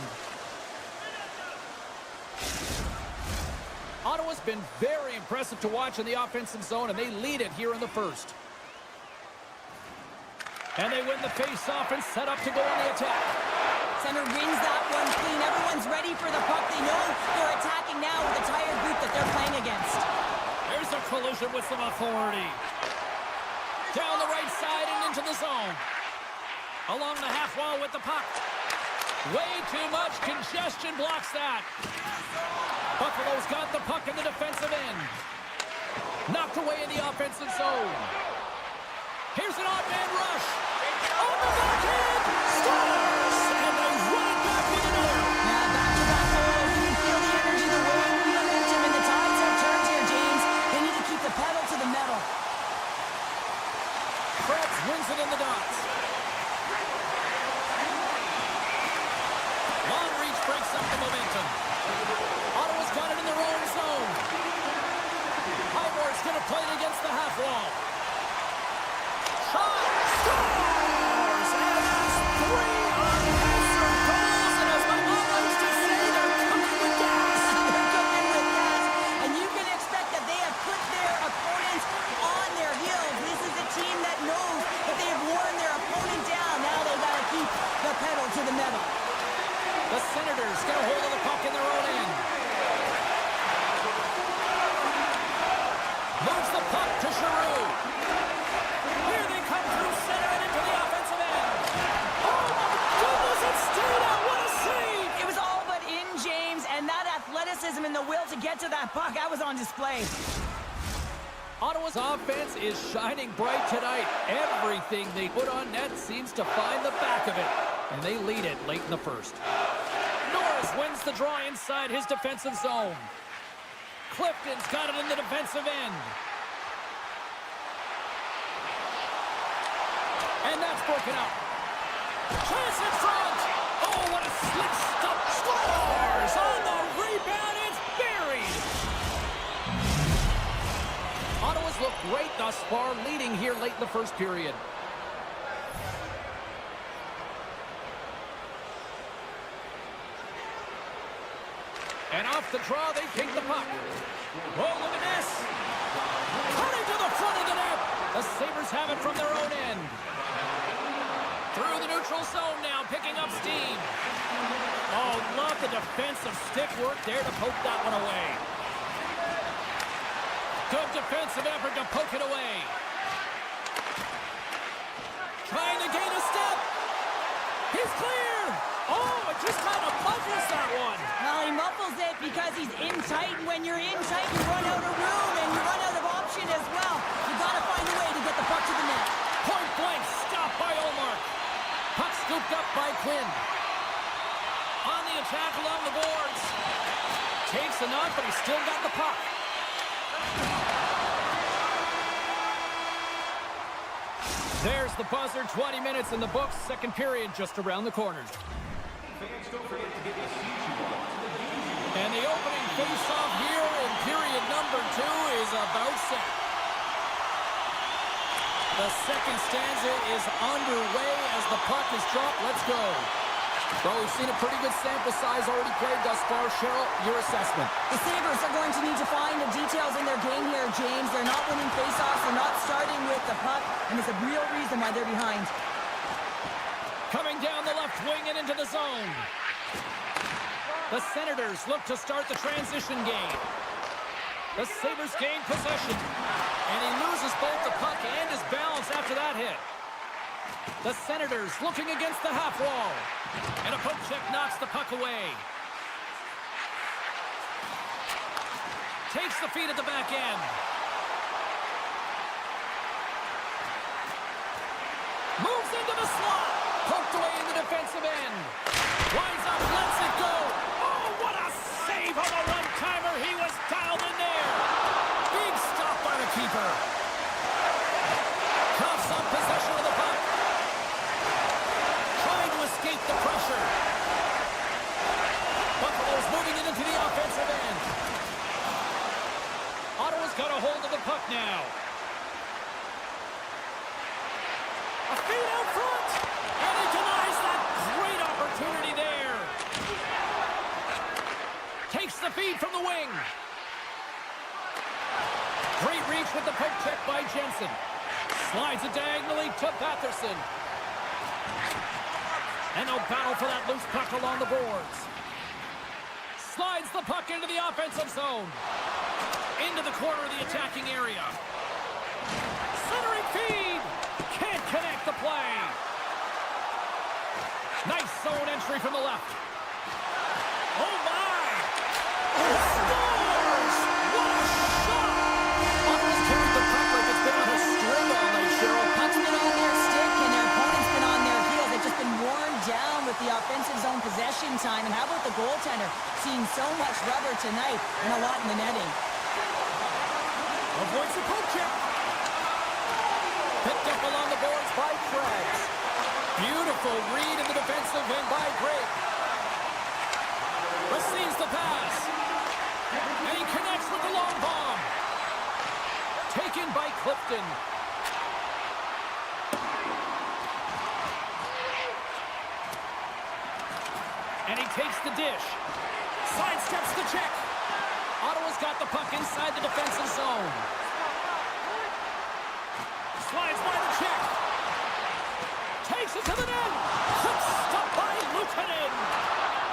Speaker 1: Ottawa's been very impressive to watch in the offensive zone, and they lead it here in the first. And they win the face-off and set up to go on the attack.
Speaker 2: Center wins that one clean. Everyone's ready for the puck. They know they're attacking now with the tired group that they're playing against.
Speaker 1: There's a collision with some authority. Down the right side and into the zone. Along the half wall with the puck. Way too much congestion blocks that. Buffalo's got the puck in the defensive end. Knocked away in the offensive zone. Here's an odd man rush. On the backhand. Scores! And they run it back with another.
Speaker 2: Now back-to-back goals. You can feel the energy, the wind, the momentum, and the tides have turned here, James. They need to keep the pedal to the metal.
Speaker 1: Krebs wins it in the dots. Long reach breaks up the momentum. Ottawa's got it in their own zone. Highmore's going to play it against the half wall. Shot! Scores! And that's 3 unanswered goals. And as my mom likes to say, they're cooking with gas.
Speaker 2: They're cooking with gas. And you can expect that they have put their opponents on their heels. This is a team that knows that they have worn their opponent down. Now they've got to keep the pedal to the metal.
Speaker 1: The Senators get a hold of the puck in their own end. Moves the puck to Giroux. Here they come through center and into the offensive end. Oh my goodness, it stayed out. What a save!
Speaker 2: It was all but in, James, and that athleticism and the will to get to that puck, that was on display.
Speaker 1: Ottawa's offense is shining bright tonight. Everything they put on net seems to find the back of it. And they lead it late in the first. Norris wins the draw inside his defensive zone. Clifton's got it in the defensive end. And that's broken up. Chance in front. Oh, what a slick stop. Scores on the rebound. It's buried. Ottawa's looked great thus far, leading here late in the first period. And off the draw, they take the puck. Oh, look at this. Cutting to the front of the net. The Sabres have it from their own end. Through the neutral zone now, picking up steam. Oh, love the defensive stick work there to poke that one away. Good defensive effort to poke it away. Trying to gain a step. He's clear. Oh, it just kind of muffles that one.
Speaker 2: Well, he muffles it because he's in tight, and when you're in tight, you run out of room, and you run out of option as well. You got to find a way to get the puck to the net.
Speaker 1: Point blank, stopped by Omar. Puck scooped up by Quinn. On the attack along the boards. Takes a knock, but he's still got the puck. There's the buzzer, 20 minutes in the books. Second period just around the corner. And the opening face-off here in period number 2 is about set. The second stanza is underway as the puck is dropped. Let's go.
Speaker 3: Well, we've seen a pretty good sample size already played thus far. Cheryl, your assessment.
Speaker 2: The Sabres are going to need to find the details in their game here, James. They're not winning faceoffs. They're not starting with the puck, and it's a real reason why they're behind.
Speaker 1: Coming down the left wing and into the zone. The Senators look to start the transition game. The Sabres gain possession. And he loses both the puck and his balance after that hit. The Senators looking against the half wall. And a poke check knocks the puck away. Takes the feed at the back end. Moves into the slot. Poked away in the defensive end. Winds up, lets it go. Oh, what a save on the one-timer. He was dialed in there. Big stop by the keeper. Cuffs up possession of the puck. Trying to escape the pressure. Buffalo's moving it into the offensive end. Ottawa's got a hold of the puck now. A feed out front. And he denies that great opportunity there. Takes the feed from the wing. Great reach with the poke check by Jensen. Slides it diagonally to Batherson. And no battle for that loose puck along the boards. Slides the puck into the offensive zone. Into the corner of the attacking area. Centering feed. Can't connect the play. Nice zone entry from the left. Oh, my. Scores! What a shot! Ottawa's carried the puck like it's been on a string all night, Cheryl.
Speaker 2: Puck's been on their stick, and their opponent's been on their heels. They've just been worn down with the offensive zone possession time. And how about the goaltender? Seeing so much rubber tonight and a lot in the netting.
Speaker 1: Avoids the poke check. Picked up along the boards by Krebs. Beautiful read in the defensive end by Greg. Receives the pass. And he connects with the long bomb. Taken by Clifton. And he takes the dish. Sidesteps the check. Ottawa's got the puck inside the defensive zone. Slides by the check. Takes it to the net. Quick stop by Luukkonen.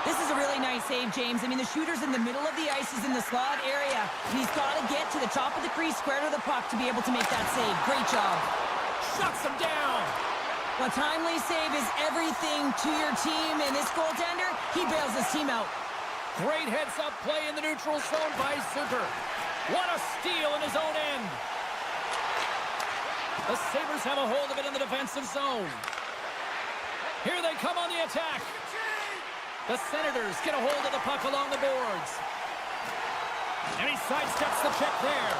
Speaker 2: This is a really nice save, James. I mean, the shooter's in the middle of the ice. He's in the slot area. And he's got to get to the top of the crease, square to the puck to be able to make that save. Great job.
Speaker 1: Shuts him down.
Speaker 2: A timely save is everything to your team. And this goaltender, he bails his team out.
Speaker 1: Great heads-up play in the neutral zone by Zucker. What a steal in his own end. The Sabres have a hold of it in the defensive zone. Here they come on the attack. The Senators get a hold of the puck along the boards. And he sidesteps the check there.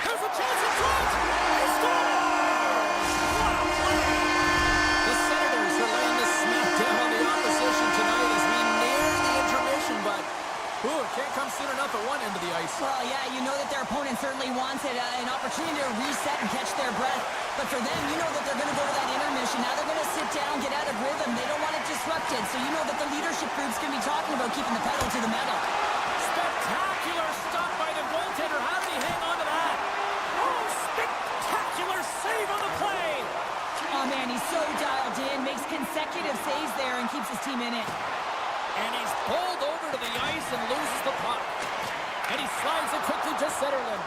Speaker 1: There's a chance in front. He scores! What a play! The Senators are laying the smack down on the opposition tonight as we near the intermission, but it can't come soon enough at one end of the ice.
Speaker 2: Well, yeah, you know that their opponent certainly wants it, an opportunity to reset and catch their breath. But for them, you know that they're going to go to that intermission. Now they're going to sit down, get out of rhythm. They don't want it disrupted. So you know that the leadership group's going to be talking about keeping the pedal to the metal.
Speaker 1: Spectacular stop by the goaltender. How did he hang on to that? Oh, spectacular save on the play.
Speaker 2: Oh, man, he's so dialed in, makes consecutive saves there and keeps his team in it.
Speaker 1: And he's pulled over to the ice and loses the puck. And he slides it quickly to Zetterlund.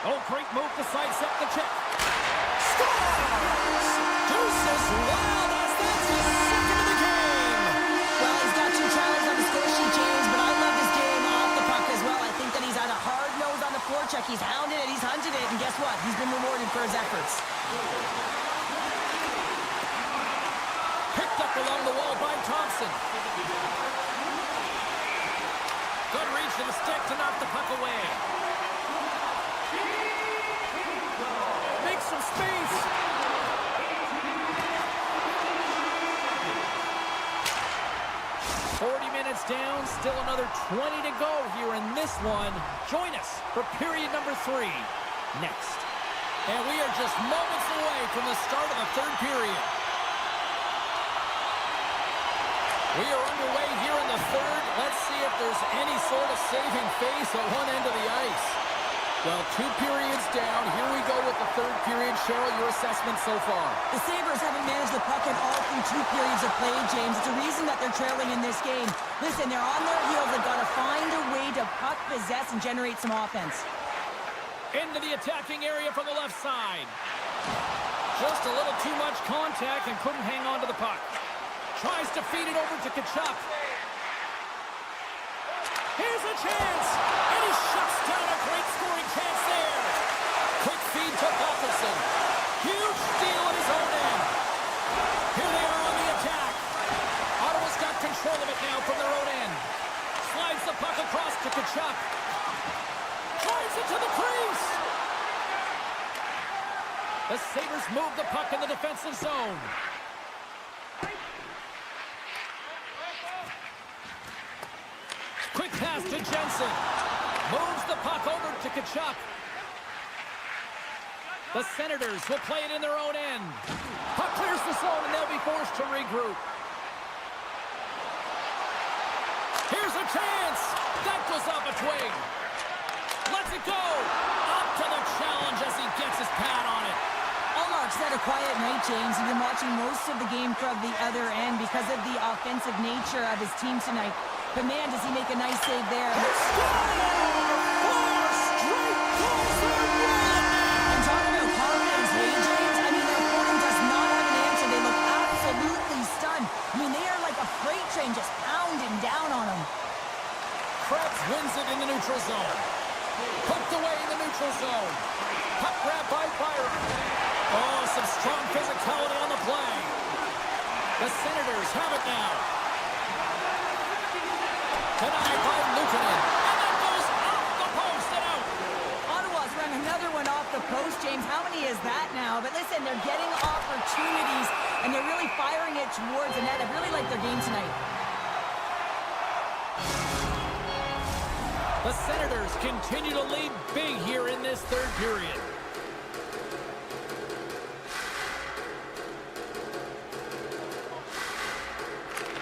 Speaker 1: Oh, great move to sidestep the check. Scores! Deuces wild as that's his second of the game.
Speaker 2: Well, he's got 2 challenges on the score sheet, James, but I love his game off the puck as well. I think that he's had a hard nose on the forecheck. He's hounded it, he's hunted it, and guess what? He's been rewarded for his efforts.
Speaker 1: Picked up along the wall by Thompson. Good reach to the stick to knock the puck away. Make some space. Minutes down, still another 20 to go here in this one. Join us for period number 3 next. And we are just moments away from the start of the third period. We are underway here in the third. Let's see if there's any sort of saving face at one end of the ice. Well, 2 periods down. Here we go with the third period. Cheryl, your assessment so far?
Speaker 2: The Sabres haven't managed the puck at all through 2 periods of play, James. It's a reason that they're trailing in this game. Listen, they're on their heels. They've got to find a way to puck possess and generate some offense.
Speaker 1: Into the attacking area from the left side. Just a little too much contact and couldn't hang on to the puck. Tries to feed it over to Tkachuk. Here's a chance, and he shuts down a great scoring chance there. Quick feed to Majkel. Huge steal at his own end. Here they are on the attack. Ottawa's got control of it now from their own end. Slides the puck across to Tkachuk. Drives it to the crease. The Sabres move the puck in the defensive zone. Quick pass to Jensen. Moves the puck over to Tkachuk. The Senators will play it in their own end. Puck clears the zone and they'll be forced to regroup. Here's a chance. That goes off a twig. Lets it go. Up to the challenge as he gets his pad on it.
Speaker 2: Allmark's had a quiet night, James. He's been watching most of the game from the other end because of the offensive nature of his team tonight. But man, does he make a nice save there.
Speaker 1: And
Speaker 2: talking about confidence, hey, James, I mean, their opponent does not have an answer. They look absolutely stunned. I mean, they are like a freight train just pounding down on them.
Speaker 1: Krebs wins it in the neutral zone. Poked away in the neutral zone. Puck grab by Byron. Oh, some strong physicality on the play. The Senators have it now. Denied by Luukkonen. And that goes off the post and out.
Speaker 2: Ottawa's run another one off the post, James. How many is that now? But listen, they're getting opportunities, and they're really firing it towards the net. I really like their game tonight.
Speaker 1: The Senators continue to lead big here in this third period.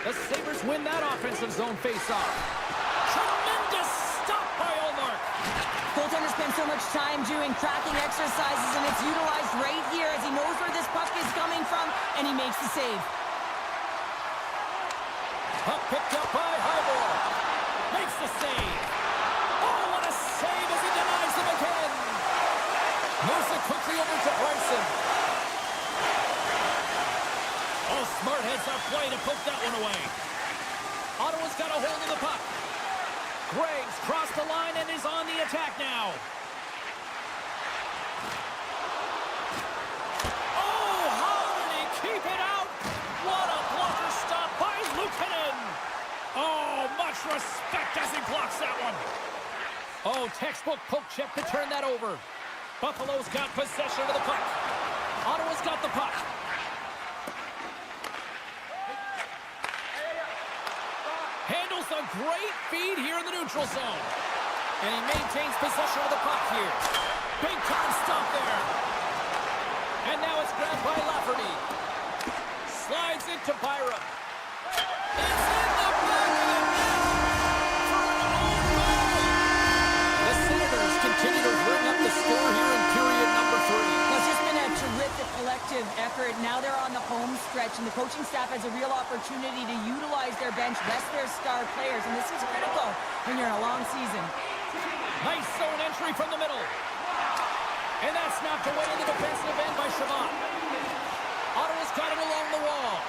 Speaker 1: The Sabres win that offensive zone face-off. Tremendous stop by Allmark.
Speaker 2: Goaltender spends so much time doing tracking exercises, and it's utilized right here as he knows where this puck is coming from, and he makes the save.
Speaker 1: Puck picked up by Highball. Makes the save. Oh, what a save as he denies them again. Moves it quickly over to Krysin. Oh, smart heads-up play to poke that one away. Ottawa's got a hold of the puck. Greg's crossed the line and is on the attack now. Oh, how did he keep it out? What a blocker stop by Luukkonen. Oh, much respect as he blocks that one. Oh, textbook poke check to turn that over. Buffalo's got possession of the puck. Ottawa's got the puck. Handles a great feed here in the neutral zone. And he maintains possession of the puck here. Big time stop there. And now it's grabbed by Lafferty. Slides it to Byram. It's in the back of the net for an own goal. The Senators continue to bring up the score here in period number 3.
Speaker 2: It's just been a terrific collective effort. Now they're on the home stretch, and the coaching staff has a real opportunity to utilize their bench, rest their star players, and this is critical when you're in a long season.
Speaker 1: Nice zone entry from the middle. And that's knocked away in the defensive end by Shabbat. Ottawa's got it along the wall.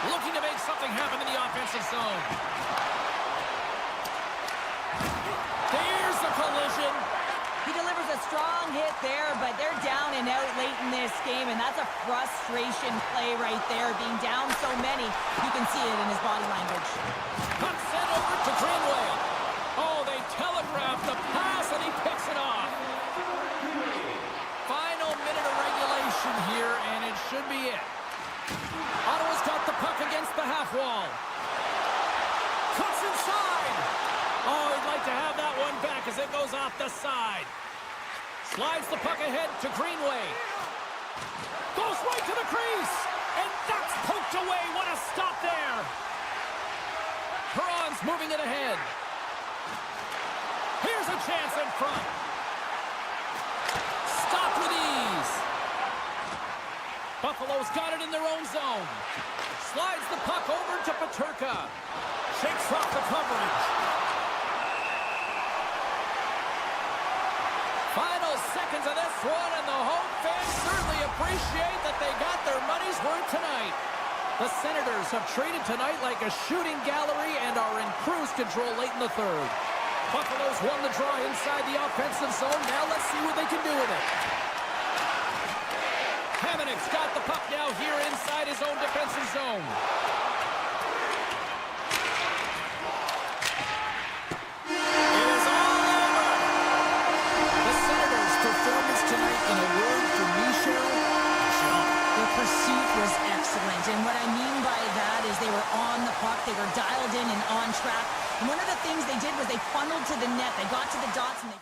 Speaker 1: Looking to make something happen in the offensive zone. There's a collision.
Speaker 2: He delivers a strong hit there, but they're down and out late in this game, and that's a frustration play right there. Being down so many, you can see it in his body language.
Speaker 1: Puck sent over to Greenway. Oh, they telegraphed the pass, and he picks it off. Final minute of regulation here, and it should be it. Ottawa's got the puck against the half wall. Cuts inside. Oh, he'd like to have that one back as it goes off the side. Slides the puck ahead to Greenway. Goes right to the crease. And that's poked away Keeps moving it ahead. Here's a chance in front. Stop with ease. Buffalo's got it in their own zone. Slides the puck over to Peterka. Shakes off the coverage. Final seconds of this one, and the home fans certainly appreciate that they got their money's worth tonight. The Senators have treated tonight like a shooting gallery and are in cruise control late in the third. Buffalo's won the draw inside the offensive zone. Now let's see what they can do with it. Hamonic's got the puck now here inside his own defensive zone. It is all over. The Senators' performance tonight, in a word for me, Cheryl, jump.
Speaker 2: The pursuit was excellent, and what I mean by that is they were on the puck, they were dialed in and on track. And one of the things they did was they funneled to the net, they got to the dots, and they...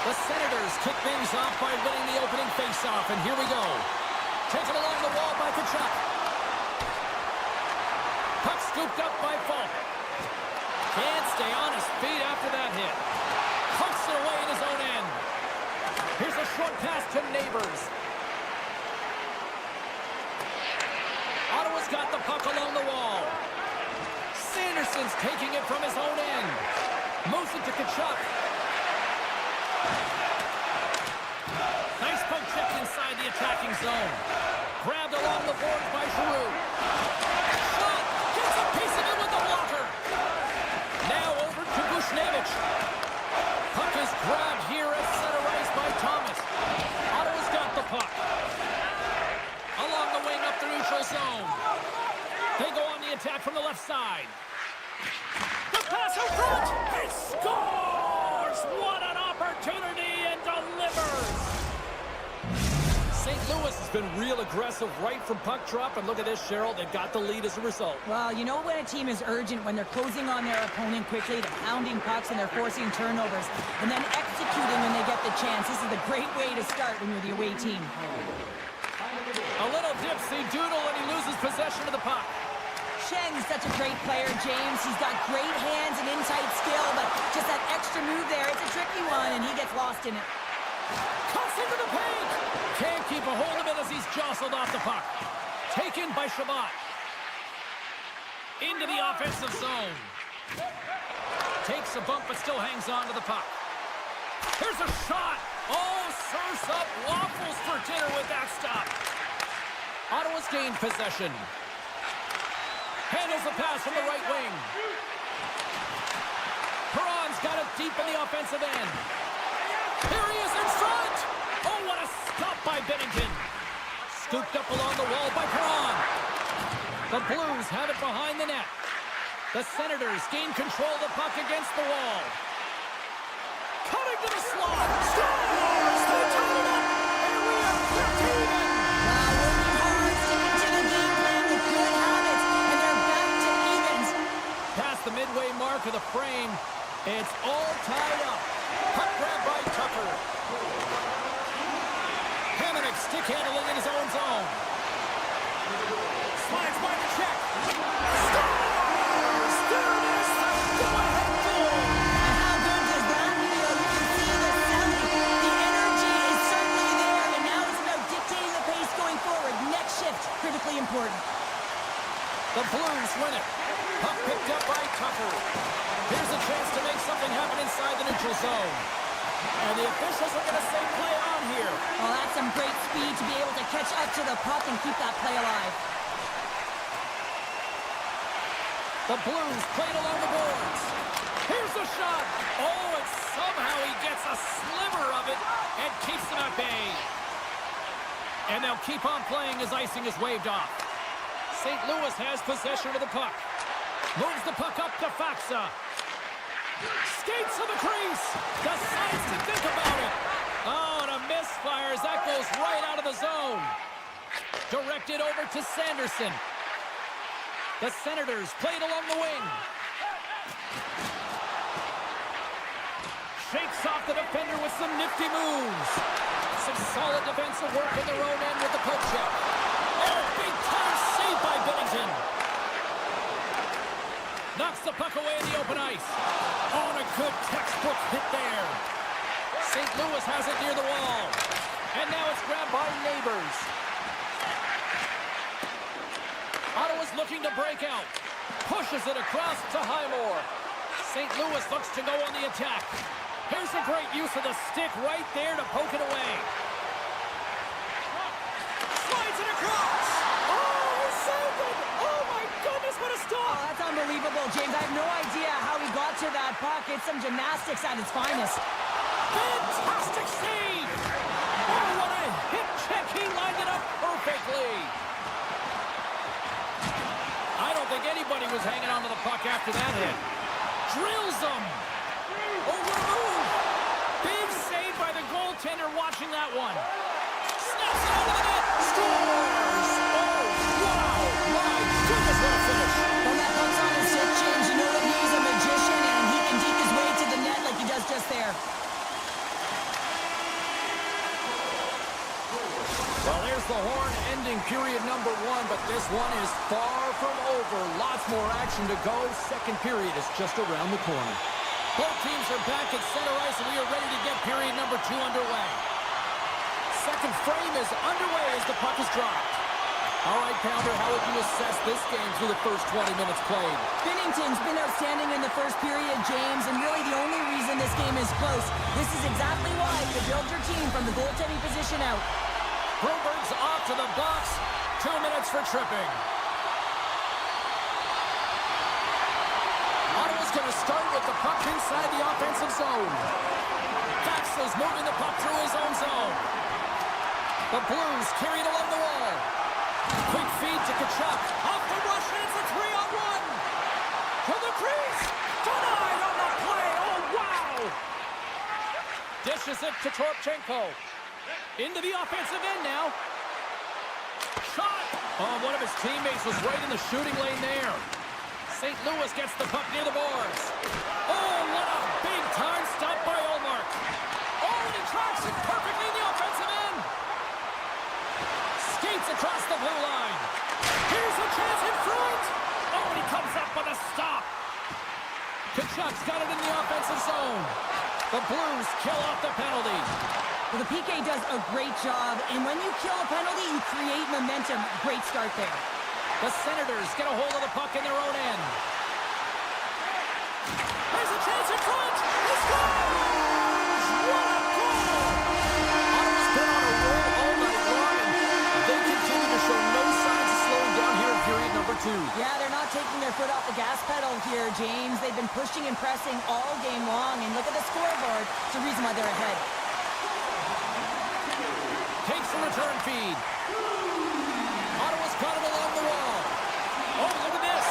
Speaker 1: The Senators kick things off by winning the opening faceoff, and here we go. Taken along the wall by Tkachuk. Puck scooped up by Falk. Can't stay on his feet after that hit. Pumps it away in his own end. Here's a short pass to Neighbors. Ottawa's got the puck along the wall. Sanderson's taking it from his own end. Moves it to Tkachuk. Nice poke check inside the attacking zone. Grabbed along the boards by Giroux. Shot! Gets a piece of it with the blocker. Now over to Buchnevich. Puck is grabbed here at center ice by Thomas. Ottawa's got the puck. Along the wing up the neutral zone. They go on the attack from the left side. The pass out front. He scores! What an opportunity, and delivers! St. Louis has been real aggressive right from puck drop, and look at this, Cheryl. They've got the lead as a result.
Speaker 2: Well, you know when a team is urgent, when they're closing on their opponent quickly, they're pounding pucks, and they're forcing turnovers, and then executing when they get the chance. This is a great way to start when you're the away team.
Speaker 1: A little dipsy doodle, and he loses possession of the puck.
Speaker 2: Schen's such a great player, James. He's got great hands and inside skill, but just that extra move there, it's a tricky one, and he gets lost in it.
Speaker 1: Cuts into the paint! Can't keep a hold of it as he's jostled off the puck. Taken by Shabbat. Into the offensive zone. Takes a bump, but still hangs on to the puck. Here's a shot! Oh, serves up waffles for dinner with that stop. Ottawa's gained possession. Handles the pass from the right wing. Perron's got it deep in the offensive end. Here he is in front! Oh, what a stop by Bennington. Scooped up along the wall by Perron. The Blues have it behind the net. The Senators gain control of the puck against the wall. Cutting to the slot. Scores! They turn it up! And we are back even!
Speaker 2: Working hard, sticking to the game plan with good habits, and they're back to evens.
Speaker 1: Past the midway mark of the frame, it's all tied up. Puck grab by Tucker. Hamonic stick handling in his own zone. Slides by the check. Scores! There it is! The go-ahead goal!
Speaker 2: And how good does that feel? You can see the selling. The energy is certainly there, and now it's about dictating the pace going forward. Next shift, critically important.
Speaker 1: The Blues win it. Puck picked up by Tucker. Here's a chance to make something happen inside the neutral zone. And the officials are going to say play on here.
Speaker 2: Well, that's some great speed to be able to catch up to the puck and keep that play alive.
Speaker 1: The Blues played along the boards. Here's the shot. Oh, and somehow he gets a sliver of it and keeps them at bay. And they'll keep on playing as icing is waved off. St. Louis has possession of the puck. Moves the puck up to Faxa. Skates to the crease. Decides to think about it. Oh, and a misfire as that goes right out of the zone. Directed over to Sanderson. The Senators played along the wing. Shakes off the defender with some nifty moves. Some solid defensive work in their own end with the poke check. Oh, big time save by Bennington. Knocks the puck away in the open ice. Oh, and a good textbook hit there. St. Louis has it near the wall. And now it's grabbed by Neighbors. Ottawa's looking to break out. Pushes it across to Highmore. St. Louis looks to go on the attack. Here's a great use of the stick right there to poke it away. Slides it across. Oh, he saved it. Oh, my goodness, what a stop.
Speaker 2: Oh, that's unbelievable, James. I have no idea how he got to that puck. It's some gymnastics at its finest.
Speaker 1: Fantastic save. Oh, what a hip check. He lined it up perfectly. I don't think anybody was hanging on to the puck after that hit. Drills him. Oh, what a move. Big save by the goaltender watching that one. Snaps it out of the net. Scores. Oh, wow. My goodness, what a finish.
Speaker 2: When that puck's on his stick, James, you know that he's a magician, and he can deke his way to the net like he does just there.
Speaker 3: Well, there's the horn ending period number 1, but this one is far from over. Lots more action to go. Second period is just around the corner.
Speaker 1: Both teams are back at center ice, and we are ready to get period number 2 underway. Second frame is underway as the puck is dropped. All right, Pounder, how would you assess this game through the first 20 minutes played?
Speaker 2: Binnington's been outstanding in the first period, James, and really the only reason this game is close. This is exactly why you build your team from the goaltending position out.
Speaker 1: Broberg's off to the box. 2 minutes for tripping. Ottawa's going to start with the puck inside the offensive zone. Faxel's moving the puck through his own zone. The Blues carry it along the wall. Quick feed to Tkachuk. Off the rush, and it's a 3-on-1. To the crease. Denied on the play. Oh, wow. Dishes it to Toropchenko. Into the offensive end now. Shot. Oh, one of his teammates was right in the shooting lane there. St. Louis gets the puck near the boards. Oh, what a big-time stop by Ullmark. Oh, and he tracks it perfectly in the offensive end. Skates across the blue line. Here's a chance in front. Oh, and he comes up with a stop. Tkachuk's got it in the offensive zone. The Blues kill off the penalty.
Speaker 2: Well, the PK does a great job, and when you kill a penalty, you create momentum. Great start there.
Speaker 1: The Senators get a hold of the puck in their own end. There's a chance in front. He scores! What a goal! Ottawa's been on a roll all night long, and they continue to show no signs of slowing down here in period number 2.
Speaker 2: Yeah, they're not taking their foot off the gas pedal here, James. They've been pushing and pressing all game long, and look at the scoreboard. It's the reason why they're ahead.
Speaker 1: Takes a return feed. Ottawa's got it along the wall. Oh, look at this.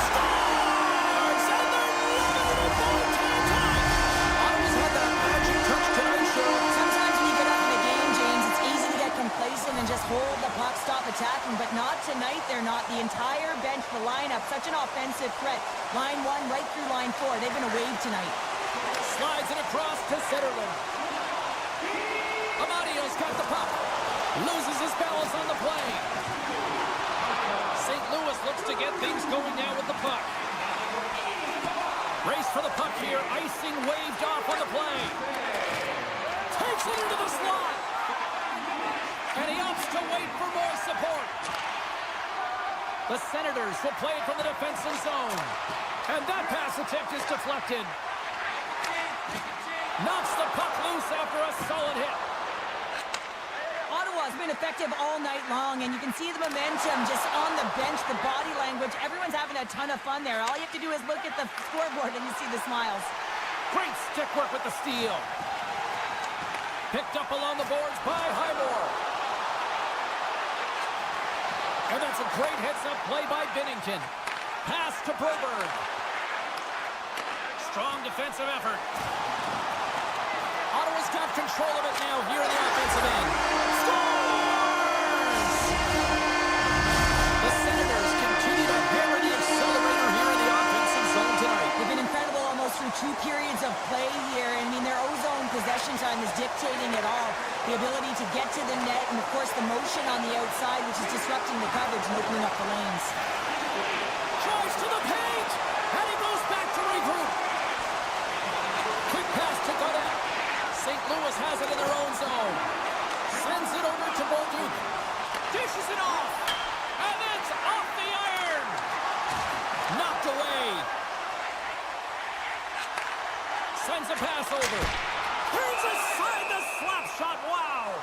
Speaker 1: Scores! And they're limited by time. Ottawa's had that magic touch tonight, Sean.
Speaker 2: Sometimes when you get up in a game, James, it's easy to get complacent and just hold the puck, stop attacking, but not tonight. They're not. The entire bench, the lineup, such an offensive threat. Line 1 right through line 4. They've been a wave tonight.
Speaker 1: Slides it across to Zetterlund. Amadio's got the puck. Loses his balance on the play. St. Louis looks to get things going now with the puck. Race for the puck here. Icing waved off on the play. Takes it into the slot. And he opts to wait for more support. The Senators will play it from the defensive zone. And that pass attempt is deflected. Knocks the puck loose after a solid hit.
Speaker 2: Ottawa's been effective all night long, and you can see the momentum just on the bench, the body language. Everyone's having a ton of fun there. All you have to do is look at the scoreboard and you see the smiles.
Speaker 1: Great stick work with the steal. Picked up along the boards by Highmore. And that's a great heads-up play by Binnington. Pass to Broberg. Strong defensive effort. Ottawa's got control of it now here in the offensive end. Scores! The Senators continue to hammer the accelerator here in the offensive zone tonight.
Speaker 2: They've been incredible almost through 2 periods of play here. I mean, their ozone possession time is dictating it all. The ability to get to the net and, of course, the motion on the outside, which is disrupting the coverage and opening up the lanes.
Speaker 1: Drives to the paint, and he goes back to regroup. Quick pass to Godet. St. Louis has it in their own zone. Sends it over to Bolduc. Dishes it off. And it's off the iron. Knocked away. Sends a pass over. Here's a side the slap shot. Wow.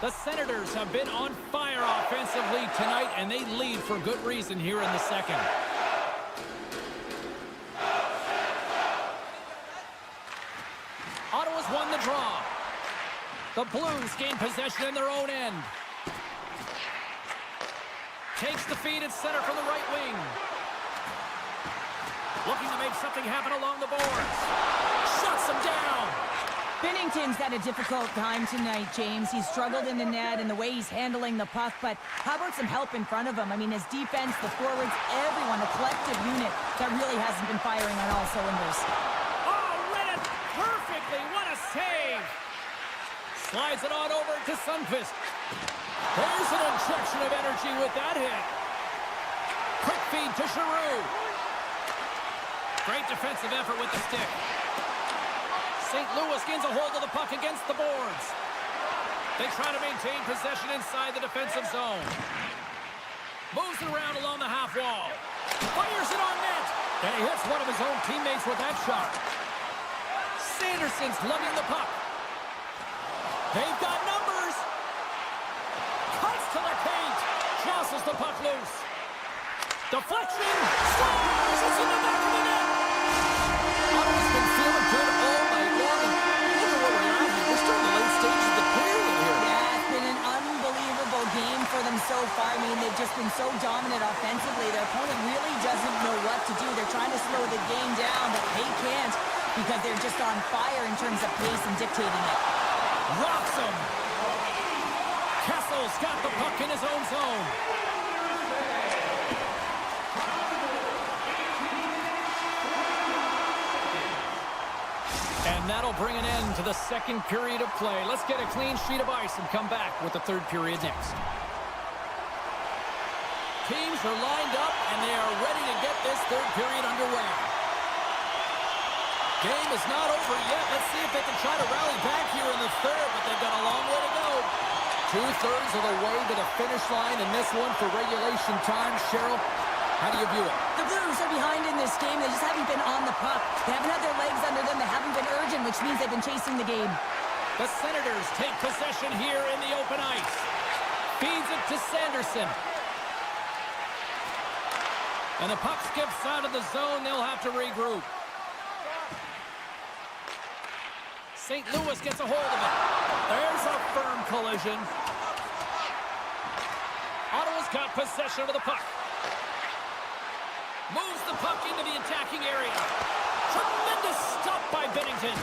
Speaker 1: The Senators have been on fire offensively tonight, and they lead for good reason here in the second. Ottawa's won the draw. The Blues gain possession in their own end. Takes the feed at center from the right wing. Looking to make something happen along the boards. Shuts him down.
Speaker 2: Binnington's had a difficult time tonight, James. He's struggled in the net and the way he's handling the puck, but how about some help in front of him? I mean, his defense, the forwards, everyone, a collective unit that really hasn't been firing on all cylinders.
Speaker 1: Oh, read it perfectly. What a save. Slides it on over to Sundqvist. There's an injection of energy with that hit. Quick feed to Giroux. Great defensive effort with the stick. St. Louis gains a hold of the puck against the boards. They try to maintain possession inside the defensive zone. Moves it around along the half wall. Fires it on net. And he hits one of his own teammates with that shot. Sanderson's lugging the puck. They've got numbers. Cuts to the paint. Jostles the puck loose. Deflection. Scores. It's in the back of the net. Ottawa's been feeling good all night long. Look at where we're at here. We're still in the late stages of the period here.
Speaker 2: Yeah, it's been an unbelievable game for them so far. I mean, they've just been so dominant offensively. Their opponent really doesn't know what to do. They're trying to slow the game down, but they can't because they're just on fire in terms of pace and dictating it.
Speaker 1: Rocks him. Kessel's got the puck in his own zone. And that'll bring an end to the second period of play. Let's get a clean sheet of ice and come back with the third period next. Teams are lined up, and they are ready to get this third period underway. Game is not over yet. Let's see if they can try to rally back here in the third, but they've got a long way to go. 2/3 of the way to the finish line in this one for regulation time. Cheryl, how do you view it?
Speaker 2: The Blues are behind in this game. They just haven't been on the puck. They haven't had their legs under them. They haven't been urgent, which means they've been chasing the game.
Speaker 1: The Senators take possession here in the open ice. Feeds it to Sanderson. And the puck skips out of the zone. They'll have to regroup. St. Louis gets a hold of it. There's a firm collision. Ottawa's got possession of the puck. Moves the puck into the attacking area. Tremendous stop by Binnington.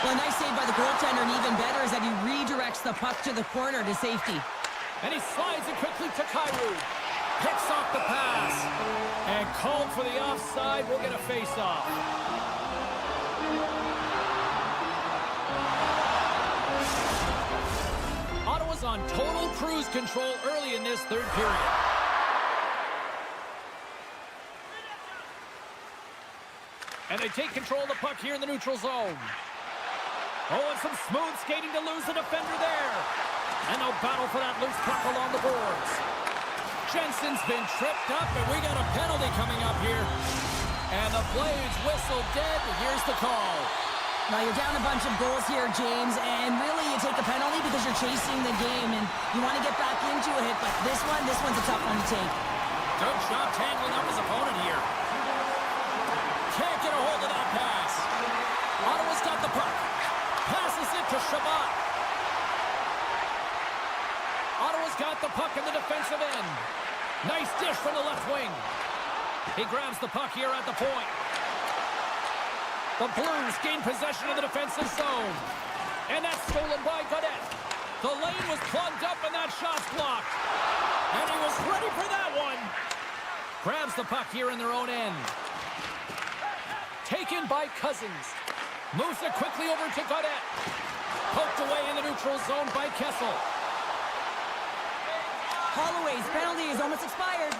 Speaker 2: Well, a nice save by the goaltender, and even better is that he redirects the puck to the corner to safety.
Speaker 1: And he slides it quickly to Kyrou. Picks off the pass. And called for the offside. We'll get a face-off. Ottawa's on total cruise control early in this third period. And they take control of the puck here in the neutral zone. Oh, and some smooth skating to lose the defender there. And they'll battle for that loose puck along the boards. Jensen's been tripped up, and we got a penalty coming up here. And the Blades whistle dead. Here's the call.
Speaker 2: Now, you're down a bunch of goals here, James, and really you take a penalty because you're chasing the game, and you want to get back into a hit, but this one's a tough one to take.
Speaker 1: Good job tangling up his opponent here. Can't get a hold of that pass. Ottawa's got the puck. Passes it to Shabbat. Ottawa's got the puck in the defensive end. Nice dish from the left wing. He grabs the puck here at the point. The Blues gain possession of the defensive zone. And that's stolen by Godet. The lane was plugged up and that shot's blocked. And he was ready for that one. Grabs the puck here in their own end. Taken by Cousins. Moves it quickly over to Godet. Poked away in the neutral zone by Kessel.
Speaker 2: Holloway's penalty is almost expired.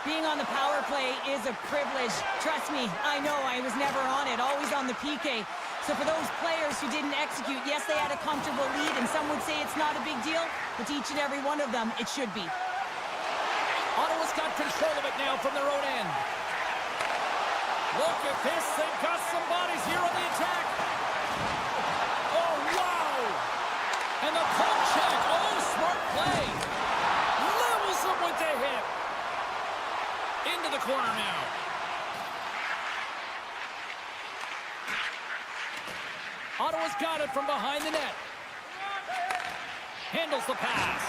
Speaker 2: Being on the power play is a privilege. Trust me, I know I was never on it, always on the PK. So for those players who didn't execute, yes, they had a comfortable lead, and some would say it's not a big deal, but to each and every one of them, it should be.
Speaker 1: Ottawa's got control of it now from their own end. Look at this, they've got some bodies here on the attack. Oh, wow! And the puck check, oh, smart play. Levels them with the hit. Into the corner now. Ottawa's got it from behind the net. Handles the pass.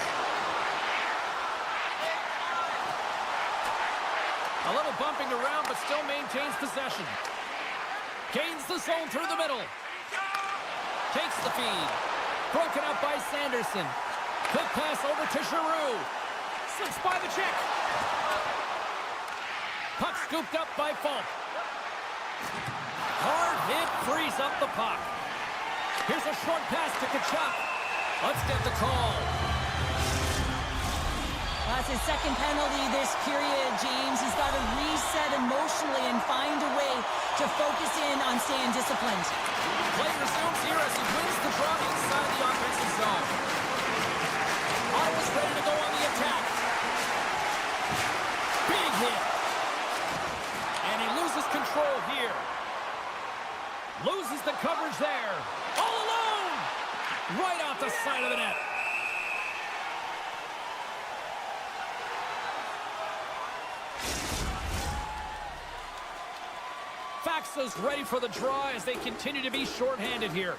Speaker 1: A little bumping around, but still maintains possession. Gains the zone through the middle. Takes the feed. Broken up by Sanderson. Quick pass over to Giroux. Slips by the check. Puck scooped up by Falk. Hard It frees up the puck. Here's a short pass to Tkachuk. Let's get the call.
Speaker 2: That's his second penalty this period, James. He's got to reset emotionally and find a way to focus in on staying disciplined.
Speaker 1: Play resumes here as he wins the draw inside the offensive zone. Ottawa's ready to go on the attack. Big hit. And he loses control here. Loses the coverage there. All alone. Right off the side of the net. Faxa's ready for the draw as they continue to be shorthanded here.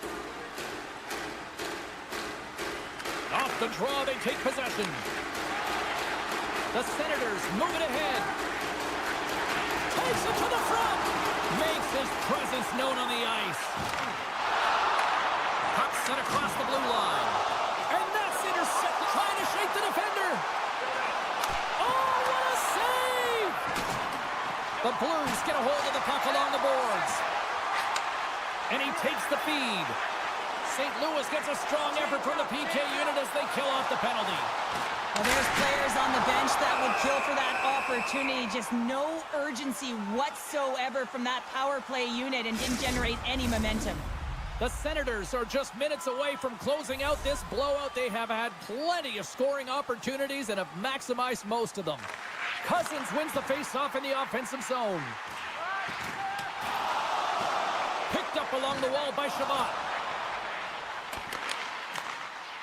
Speaker 1: Off the draw, they take possession. The Senators move it ahead. Takes it to the front. Makes his presence known on the ice. Puck sent across the blue line. And that's intercepted. Trying to shake the defender. Oh, what a save! The Blues get a hold of the puck along the boards. And he takes the feed. St. Louis gets a strong effort from the PK unit as they kill off the penalty.
Speaker 2: Well, there's players on the bench that would kill for that opportunity. Just no urgency whatsoever from that power play unit and didn't generate any momentum.
Speaker 1: The Senators are just minutes away from closing out this blowout. They have had plenty of scoring opportunities and have maximized most of them. Cousins wins the faceoff in the offensive zone. Picked up along the wall by Shabbat.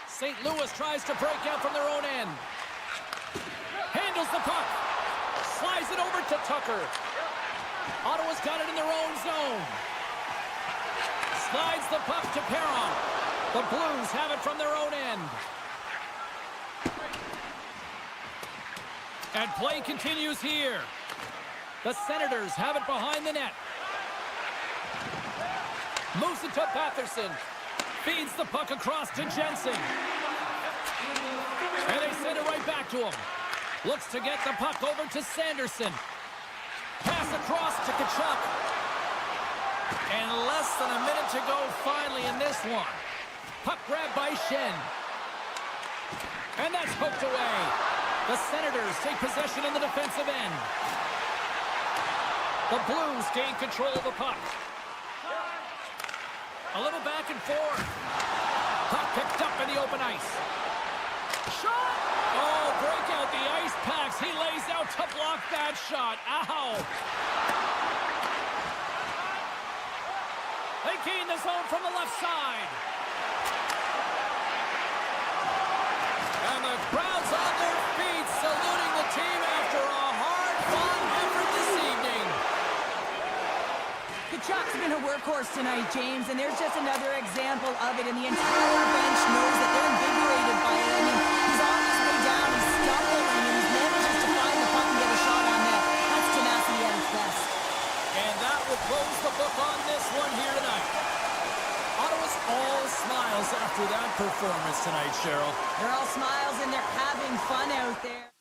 Speaker 1: St. Louis tries to break out from their own end. Handles the puck. Slides it over to Tucker. Ottawa's got it in their own zone. Slides the puck to Perron. The Blues have it from their own end. And play continues here. The Senators have it behind the net. Moves it to Patterson. Feeds the puck across to Jensen. And they send it right back to him. Looks to get the puck over to Sanderson. Pass across to Tkachuk. And less than a minute to go finally in this one. Puck grab by Shen. And that's poked away. The Senators take possession in the defensive end. The Blues gain control of the puck. A little back and forth. Puck picked up in the open ice. Shot! Oh, break out the ice packs. He lays out to block that shot. Ow! They gain the zone from the left side. And the crowd's on their feet, saluting the team after a hard-fought effort this evening.
Speaker 2: Tkachuk's been a workhorse tonight, James, and there's just another example of it, and the entire bench knows that they're invigorated by it. I mean, he's on his way down, he's stumbling, and he's manages to find the puck and get a shot on net. That's tenacity at its best.
Speaker 1: And that will close the book on this one here tonight. Ottawa's all smiles after that performance tonight, Cheryl.
Speaker 2: They're all smiles, and they're having fun out there.